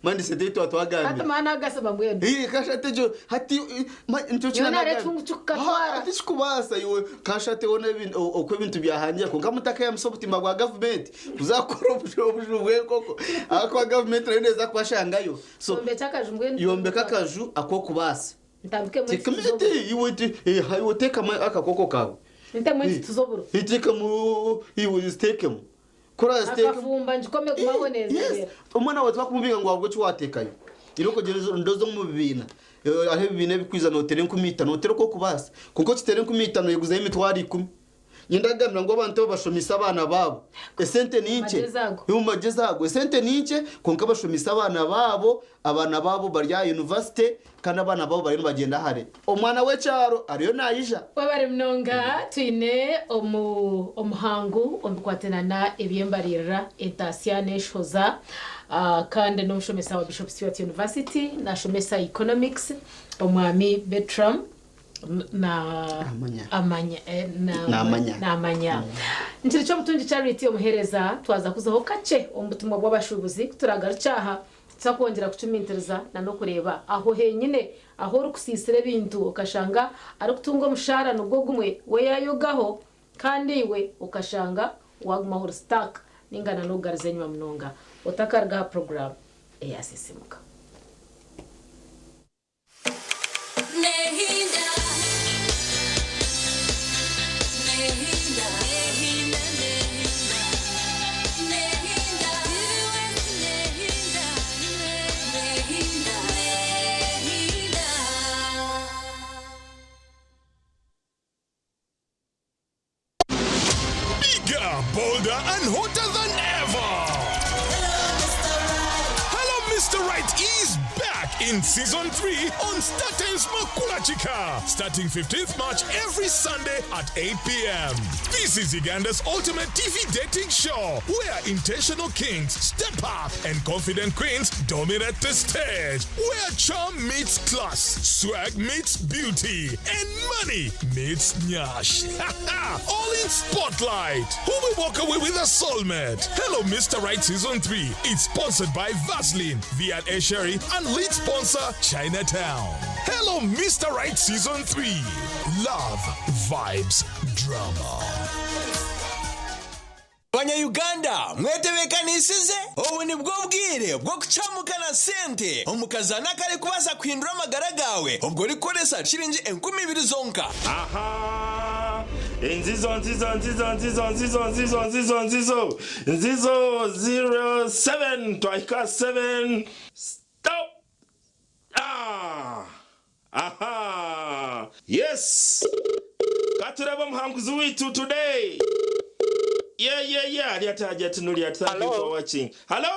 mindset itu atwagambye hata maana agasaba mwene kashatejo hati ntuchina na retungu chukatwara hati chikubasa iwe kashate one okwe bintu byahangiye ko ngamutaka ya msobutimba gwa government uzakora ubujubwe koko akwa government neza kwashangayo so yombe chakaju mwene yombe kakaju akokubasa ntabike mu tikamete iwe hayo teka akakoko kawe ntamwe tuzoburo itika mu iwe stekemo kora steke akafumba njikome kumaboneza umwana wawe twakumubinga ngo wabwo cyatekayo iroko gerezo ndozo mu bibina ahe bibine bikwiza notere nkumita notere ko kubasa kuko kitere nkumitano yeguza imitwari 10 nyendagamira ngo abantu bashomisa abana babo esente ninke yumagezago esente ninke konka bashomisa abana babo bari ya university kana abana babo bari bagenda hare omwana we cyaro ariyo nayija babare mnonga twine omuhangu omukwatenana ebyembarira entasiane shoza kandi no shomesa wa Bishop Stewart University na shomesa economics omwami Bertram amanya ntiri cyo mutungi charity omuhereza twaza kuzaho kace omutumwa bw'abashubuzi turagarucaha tsakongera kucumintereza na no kureba aho henyine aho rukusisire bintu ukashanga ari kutunga mushara nubwo gumwe we yayogaho kandi iwe ukashanga waguma ho stack ningana no garzenywa mnonga utakarga program eyasisimuka bolder and hotter than ever. Hello, Mr. Right is back in season 3 on StarTimes Makula Chika, starting 15th March every Sunday at 8 p.m. This is Uganda's ultimate TV dating show, where intentional kings step up and confident queens dominate the stage, where charm meets class, swag meets beauty, and money meets nyash. All in Spotlight. Who will walk away with a soulmate? Hello, Mr. Right Season 3. It's sponsored by Vaseline, Viat Esheri, and lead sponsor Chinatown. Hello, Mr. Right Season 3. Love, vibes, drama. Banya-Uganda, mwetebekanisize ubu ni bwo bwire bwo kucamukana sente omukazana kare kubasa kwindura amagara gawe ubwo rikoresa shiringi 20,000 zonka. Aha, nzizo 07 twaika 7 stop. Aha, yes, katuraba muhanguzi witu today. Yeah. Aliataja tunuli at thank you for watching. Hello.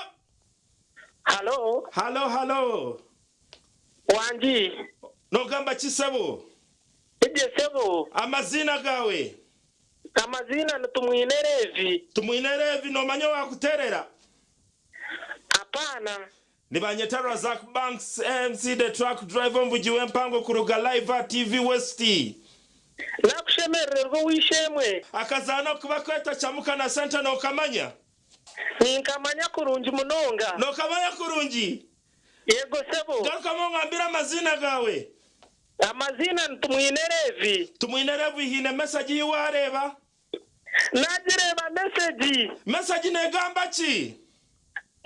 Wanji. No gamba chisebo. Ije sebo. Amazina gawe. Amazina tumwinerevi. Tumwinerevi no manyo wa kuterera. Hapana. Ni banyetara Zak Banks MC the truck driver mbujiwe mpango kuruga live at TV West. Nakushemererwa wishemwe. Akazana kuba kweta chamuka na center no kamanya. Ninkamanya kurungi munonga. No kamanya kurungi. Yego sebo. Garuka mo ngambira amazina gawe. Amazina tumwinerevi. Tumwinerevi hine message yiwareba. Najireba message negamba chi?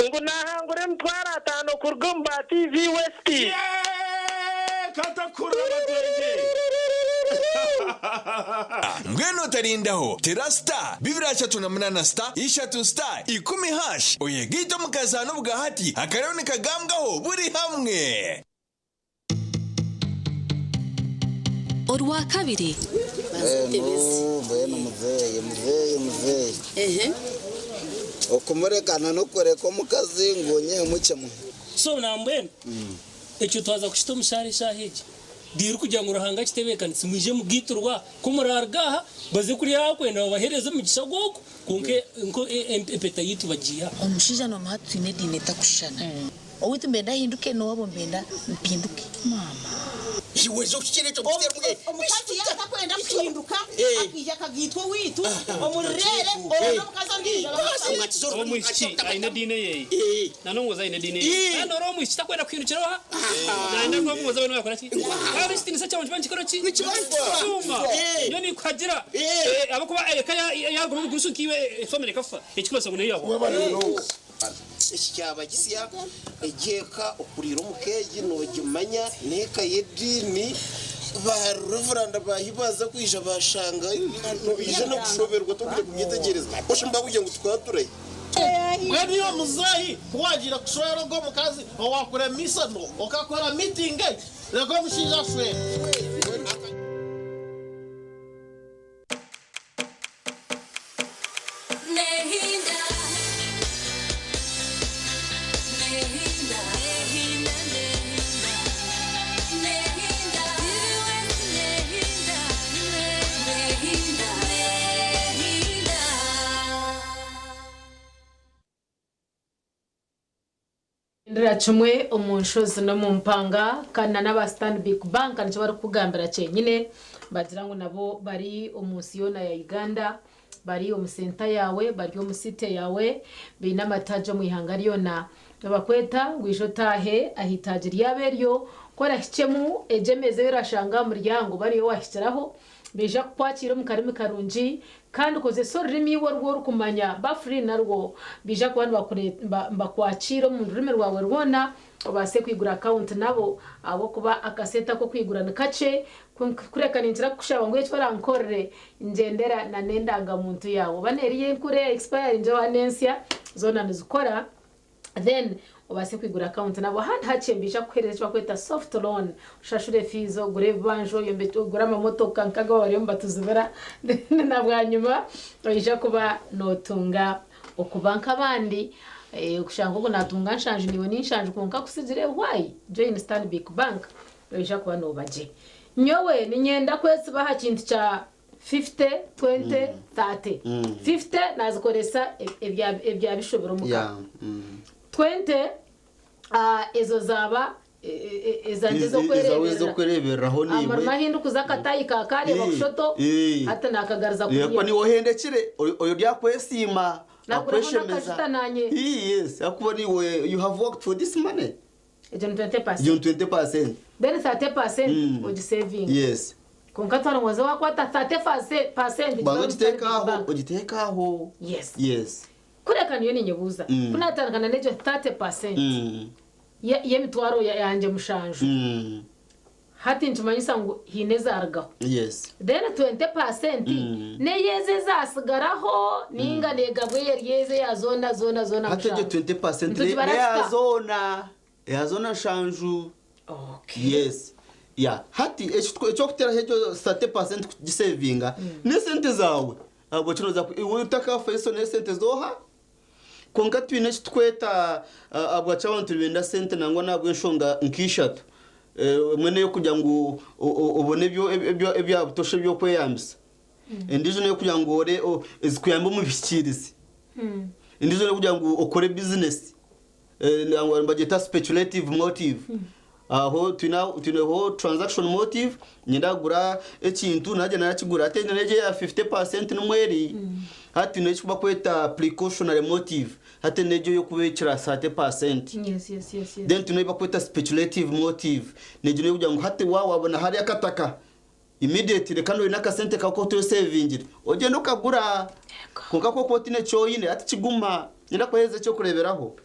Ngo nahangure mtwara 5 kurugumba TV West. Kata kuraba twenge. Ngweno tarindaho terasta bibiracha tunamunana star ishatu star 10 hash oyegito mukazano bwahati akarone kagambwaho buri hamwe. Orwa kabiri Bueno muzeyi okumurekana nokoreka omukazi ngonye muchemu so nambwene ekyo twaza kushita omushari shahiki diru kugira ngo ruhanga kitebekanise mwije mugiturwa kumurargaha baze kuri yakwenda babahereze mu gisagoko konke nko empeta yitu bagiya omushija no mahatu inedine takushana owitu mbenda hinduke no wabo mbenda mpinduke mama iwezo kikirecho giterwe omukazi yakakwenda kuhinduka akija kagitwa witu omurere omukazi ndije omushiki aine dine ye nanongoza ine dine nano ro mushiki takwenda kuhindukira nanda ko muza bano yakora ki ari sitini sacha mu banchikoro ki suma yoni kwagira abakuba kaya yago mu gusukiwe family kafa ekikosa ngo yabo icyaba gisiya egeka okurira omukeji nogimanya neka yedini baruvuranda bahibaza kwisha bashanga ije no kushoberwa tukuje kumyitegereza oshe mbabuye ngo twaturaye Gwani yo muzahi wagira kushora go mukazi wakora misa no okakora meeting rego mushinja shwe Ndachumwe omunshozi no mumpanga kana n'aba Stanbic Bank nicyo bari kugambira cyenyine bagira ngo nabo bari omusiyona ya Uganda bari omusenta yawe bari omusite yawe bina matajo mu ihanga ryona bakweta ngwisho tahe ahitajiri yaberyo kora hicemu ejemeze birashanga muryango bari yo wahitiraho beja kwakira mu karimi karungi kandi koze sorrimi warwo rukumanya bafri narwo bija kwandi bakwakira mu rurimi rwawe rwona obase kwigura account nabo abo kuba akaseta ko kwigurana kace kurekana inzira kushaba ngo yitwa rankorre ngendera na nendanga muntu yawo baneriye kure expire nje wanensia zona nizukora then ubase kwigura account nabo handi hachembisha kuhereza kweta soft loan ushashure fees ogure banjo yombe ogura amamotoka nkaga wari mbatuzibera nabwanyuma oyija kuba notunga okubanka abandi ukushanga ngo natunga nshanje niwe ninshanje konka kusigire why join Stanbic Bank oyija kuba nobaje nyowe ninyenda kwese baha kintu cha 50 20 30 50 nazikoresa ebya bishobora muka 20 ezo zaba ezanje zo kwereberaho niwe amahindu kuzakatayi kakale bakushoto hata nakagariza kuye yako ni wohendekire oyo ryakwesima akweshemeza yes akuba ni we you have worked for this money ejo 20% then 30% would saving yes konkatwana mwaza wakwata 30% bagitekaho ugitekaho yes kureka niyo ninyebuza kunatangana nejo 30% yemitwaro yanje mushanju hati ntumanyisa ngo hineza argaho yes then 20% neyeze zasigaraho ninga negabwe yeze yazona hati 20% yazona shanju yes hati echo kutera hejo 30% kugisavinga ne sente zawe abo kinoza utaka faiso ne sente zoha konka twine tweta abwa chawantu benda sente nangwa nabwo nshonga nkishatu mwene yo kujya ngo ubone byo butoshe byo kweyambisa ndizo no kujya ngo ore izikuyamba mu bikirizi ndizo no kujya ngo ukore business nangwa mbageta speculative motive aho tunaho transaction motive nyindagura ekintu naje narakigura ate neje ya 50% numweri hati neje kuba kweta precautionary motive hati neje yo kubekira 30% yes then tunaiba kweta speculative motive neje no kujya ngo hati wabona hari akataka immediately kandi ina kasente kako to saving ogenda ukagura konka ko tine cyoyine ati kiguma nyina kwaheze cyo kureberaho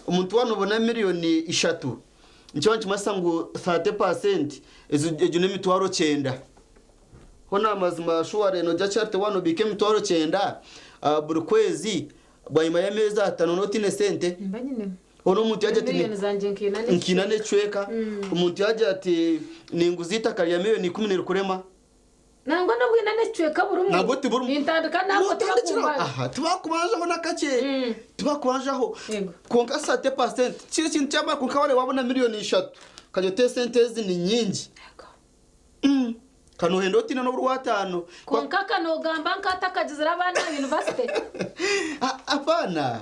umuntu wanubona miliyoni 3 Nchwa nchimasa ngo 30% ejo nemitwaro 9 hona mazima shuare no jacharte wano bike mitwaro 9 buri kwezi bwanyuma ya meza 5 notine sente mbanyine hono umuntu yaje ati miliyoni zanje nkinane chweka umuntu yaje ati ninguzita kali ya miliyoni 10 kurema nangwa ndabwina necweka buri mu nabwo tiburu intandika nako tubakubanje ho nakace tubakubanje ho konka 30% kiri kintu cyama konka wale wabona miliyoni 3 kaje te sentezi ni nyingi kano hendo tino no rwatano konka kano gamba nkatakagizira abana university apana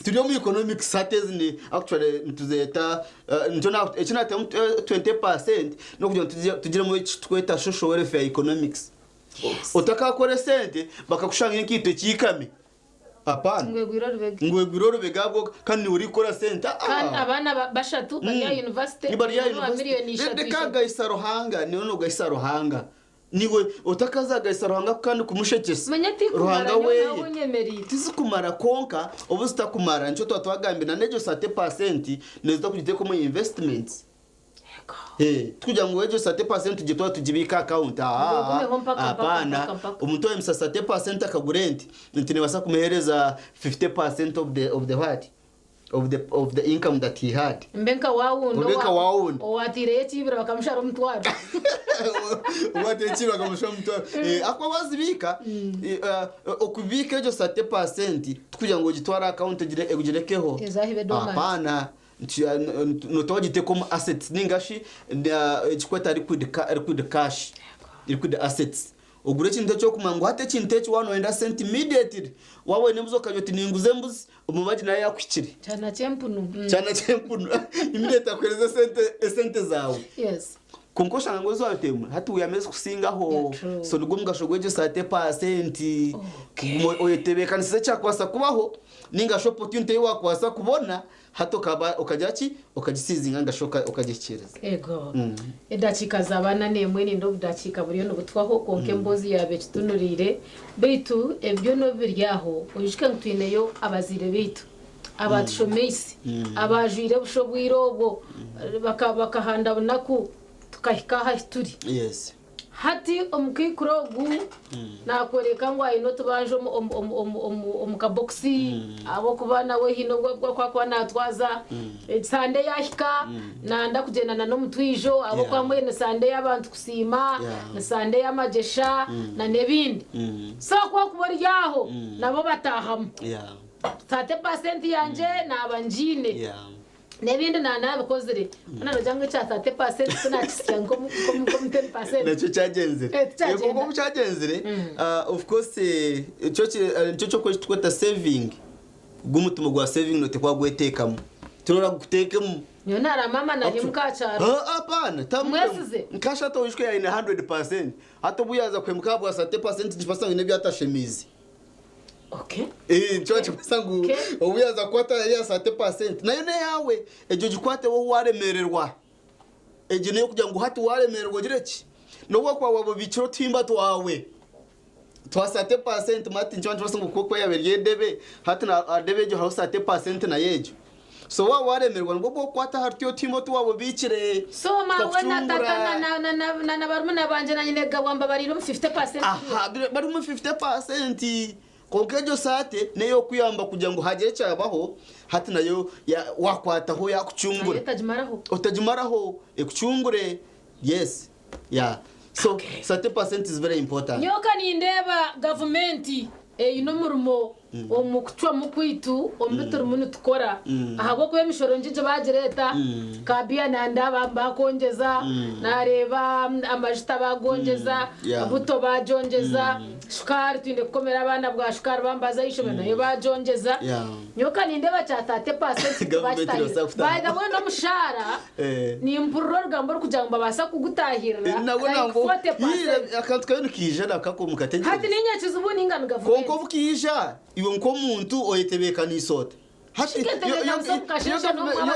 tuliyo mu economics satezi ni actually ntuzeta ntona ekina 20% no kujya tugire mu tweta social welfare economics utakakore sente bakakushanga inkito kikame apana ngwegwiro rubegabwo kandi uri kora sente kandi abana bashatu bari university miliyoni 3 kaga isarohanga niyo gaisa rohanga niwe utakaza gaisa rohanga kandi kumushekesa rohanga we tizikumara konka obusita kumara ncho twatwagambira nejo 30% nezita kugiteko mu investments tukujya ngo ejo 30% gitwa tugibika account apana umuntu wa 30% akagurenti ntine basa kumuhereza 50% of the what of the income that he had mbenka wawuno owatire chibira bakamshara umutwaro owatire chibira bakamshara umutwaro akwa bazibika okubika ejo 30% tukujya ngo gitwara account egirekeho apana notogite como assets ningashi ekikweta liquid cash liquid assets ogure kintu cyo kumango hate kintu cyo wano enda cent immediately wawe nemuzo kanyoti ninguze mbuzi umubaji naye yakwikiri cyana cyempunu immediately akweleza sente zawe yes kunkosha ngo zwatemwe hati uyameze kusingaho so nugumga shogweje 30% oyetebeka nise cyakwasa kubaho ninga opportunity wakwasa kubona hato kaba ukajaki ukagisizinga ngashoka ukagikireza ego edakika zabana nemwe nindo budakika buriyo no butwaho konke mbozi yabe kitunurire bitu ebyo no biryaho uyishike ngtwineyo abazire bitu abatshomesi abajire bushobwiro bwo bakahanda bunaku tukahika ha turi yes hati omukikuro gu nakwereka ngo ayino tubanje omukaboxi abo kuba nawe hino bwo kwa natwaza sande yahika nanda kugendana n'omutwijo abo kwa mwene sande y'abantu kusima na sande y'amajesha na nebindi so kwa kubaryaho nabo batahamo 30% yanje nabanjine nebindi nanabikozere nanajange cha 30% tunakisiya ngo 10% nacho cyagenzere yego cyagenzere of course cyo kwita saving gumutumo gwa saving note kwa gwetekamo turora gutekemo niyo nara mama na himukacharo apana tamwesize nkasha to wishwe ya 100% hato buyaza kwemuka bwa 30% ndipasanga ne byatashemizi. Okay. Cyo basangu ubuyaza kwata ya 30% nayo ne yawe ejo gikwate wo waremererwa ejo ne kujya ngo hati waremererwa gireki no kwa wabo biciro timba twawe twa 30% mati njo basangu kuko yaberye debe hati na debe jo 30% na yejo so wa waremerwa ngo kwata hartiyo timba twabo bicire so mawe na tata na barumuna banje na nyine gawamba bariro 50%. Aha barimo 50%. Konkejo sate neyo kuyamba kugira ngo hagere cyabaho hati nayo wakwataho yakucungura utajimaraho ekucungure. Yes so 30% is very important. Nyoka ni ndeba government ino murumo omukutwa mukwitu omutur munu tukora ahabo kwe mishoro njije bagereta kabia nanda bakongeza nareba amajita bagongeza abuto bajonjeza shukari twinde komera abana bwa shukari bambaza ishobora nayo bajongeza nyoka ni ndeba cha 30% bachitaye by the way no mushara ni impururo rugamboro kugira ngo babasa kugutahira nago nango akantwe nukije nakakomukate hati ninyakiza ubu ningana government konko bukija iwe nko muntu oyetebeka nisota hati yo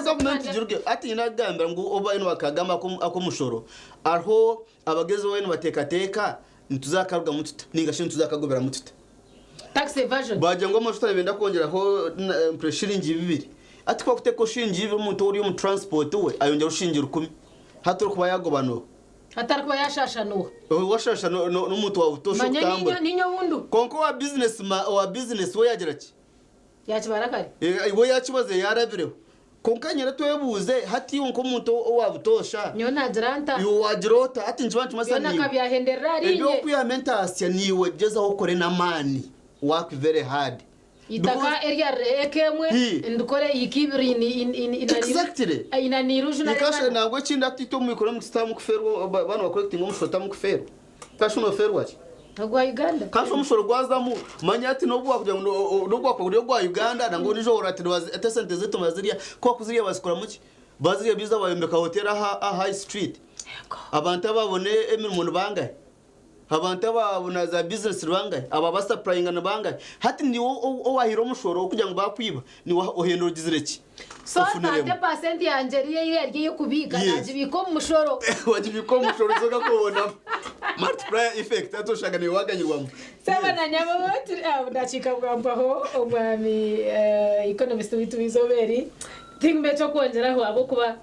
government jiruge ati inagambira ngo oba ino bakagamba ako mushoro arho abageze wene batekateka ntuzakaruga mututa ningashe ntuzakagobera mututa tax evasion baje ngo amashuta benda kongera ho shilingi 2 ati kwa kuteko shilingi 2 umuntu uri mu transport we ayongera ushingira 10 haturi kuba yagobano hatari kuba yashashano washasha n'umuntu wa utosho kutambura ninyo wundu konko wa business we yagira ki yakibarakari we yakibaze yarabireho konkanyera twebuze hati yonko umuntu wa butosha nyo nadiranta yo wajirota ati njibantu masani yona kabyahenderera ariye ebyo kuyamentasya niwe geza hokore na mani work very hard itaka area ekemwe ndukore ikibiri exactly ina niruju na kashe nangwe kinda tito mu economic system kufero bana bakollecting umushota mu kufero kashe no fero wachi agwa Uganda kashe umushoro gwazamu manyati no bwa kugira no bwa kugira gwa Uganda nango nijo orati atesente zeto maziriya ko kuziriya basikora muki baziriya biza bayombeka hotel high street abantu babone emirimo bangaye abantu babona za business bangaye aba basupplying na bangaye hati ni wahira umushoro kugira ngo bakwiba ni ohendo gizireki so 30% yanjeriye yagiye kubika najibiko mushoro wajibiko mushoro zoga kubona multiplier effect atoshaka ni waganyirwamo saba na nyama bati ndachika bwambaho omwami economist witu bizoberi tingbe cyo kongeraho abo kuba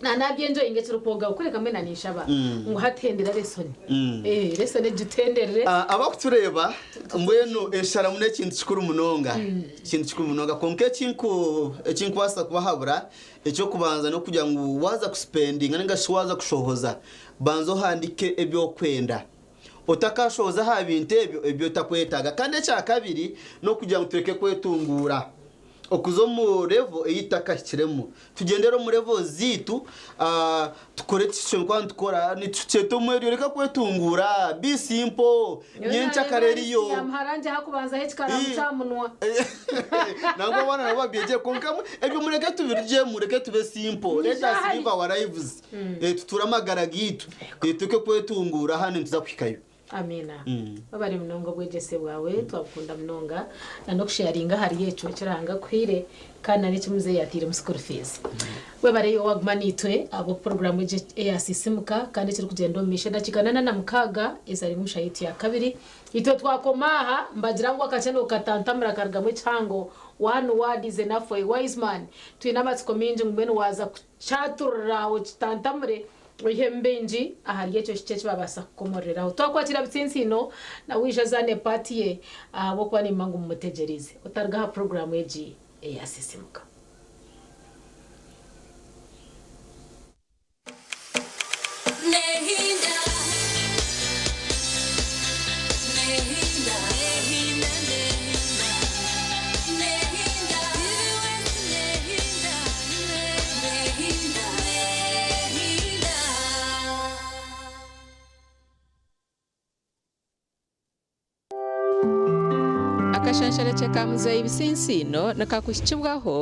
nanabyenjo ingeciro poga ukureka mena nishaba ngo hatendera lesoni lesoni dutenderere abakutureba mbweno eshara mune kintu kikuru munonga kintu kikuru munonga konke kinku wasa kubahabura ecyo kubanza no kugira ngo waza kuspending nanga shwaza kushohoza banzo handike ebyo kwenda utakashoza ha bintu ebyo takwetaga kandi cya kabiri no kugira ngo tureke kwetungura okuzo mu level eyitaka kiremo tugendero mu level zitu tukore tisho kwandi tukora ni tuceto mweri reka kwetungura be simple nyencha kareriyo yamharanje hakubanza hekikara mucamunwa nango bana nabo byeje konka ebyo mureke tubirije mureke tube simple let us live our lives tuturamagara gitu tuke kwetungura hano tuzakwikayo. Amina. Babari mnongo bwegese bwawe twakunda mnonga no kusharinga hari yecho kiranga kwire kana ni kimuze yatire mu school fees. We bare yo wagmanitwe abo program je ASISMka kandi kiri kugenda mishe ndakiganana na mukaga izari mushayiti ya kabiri ito twakomaha mbagira ngo akacendo katantamura kargamwe chango one word is enough for a wise man twina matsiko minje ngumene waza kuchaturra wo chitantamure ihembenji ahari cyo cyo babasa kukomoreraho twakwatira bitsinsino na wisha zane party ye abo kwa ni mangu mutegereze utarga program yeji eyasisimuka akashanshara cheka muzayi bisinsi no nakakushibwaho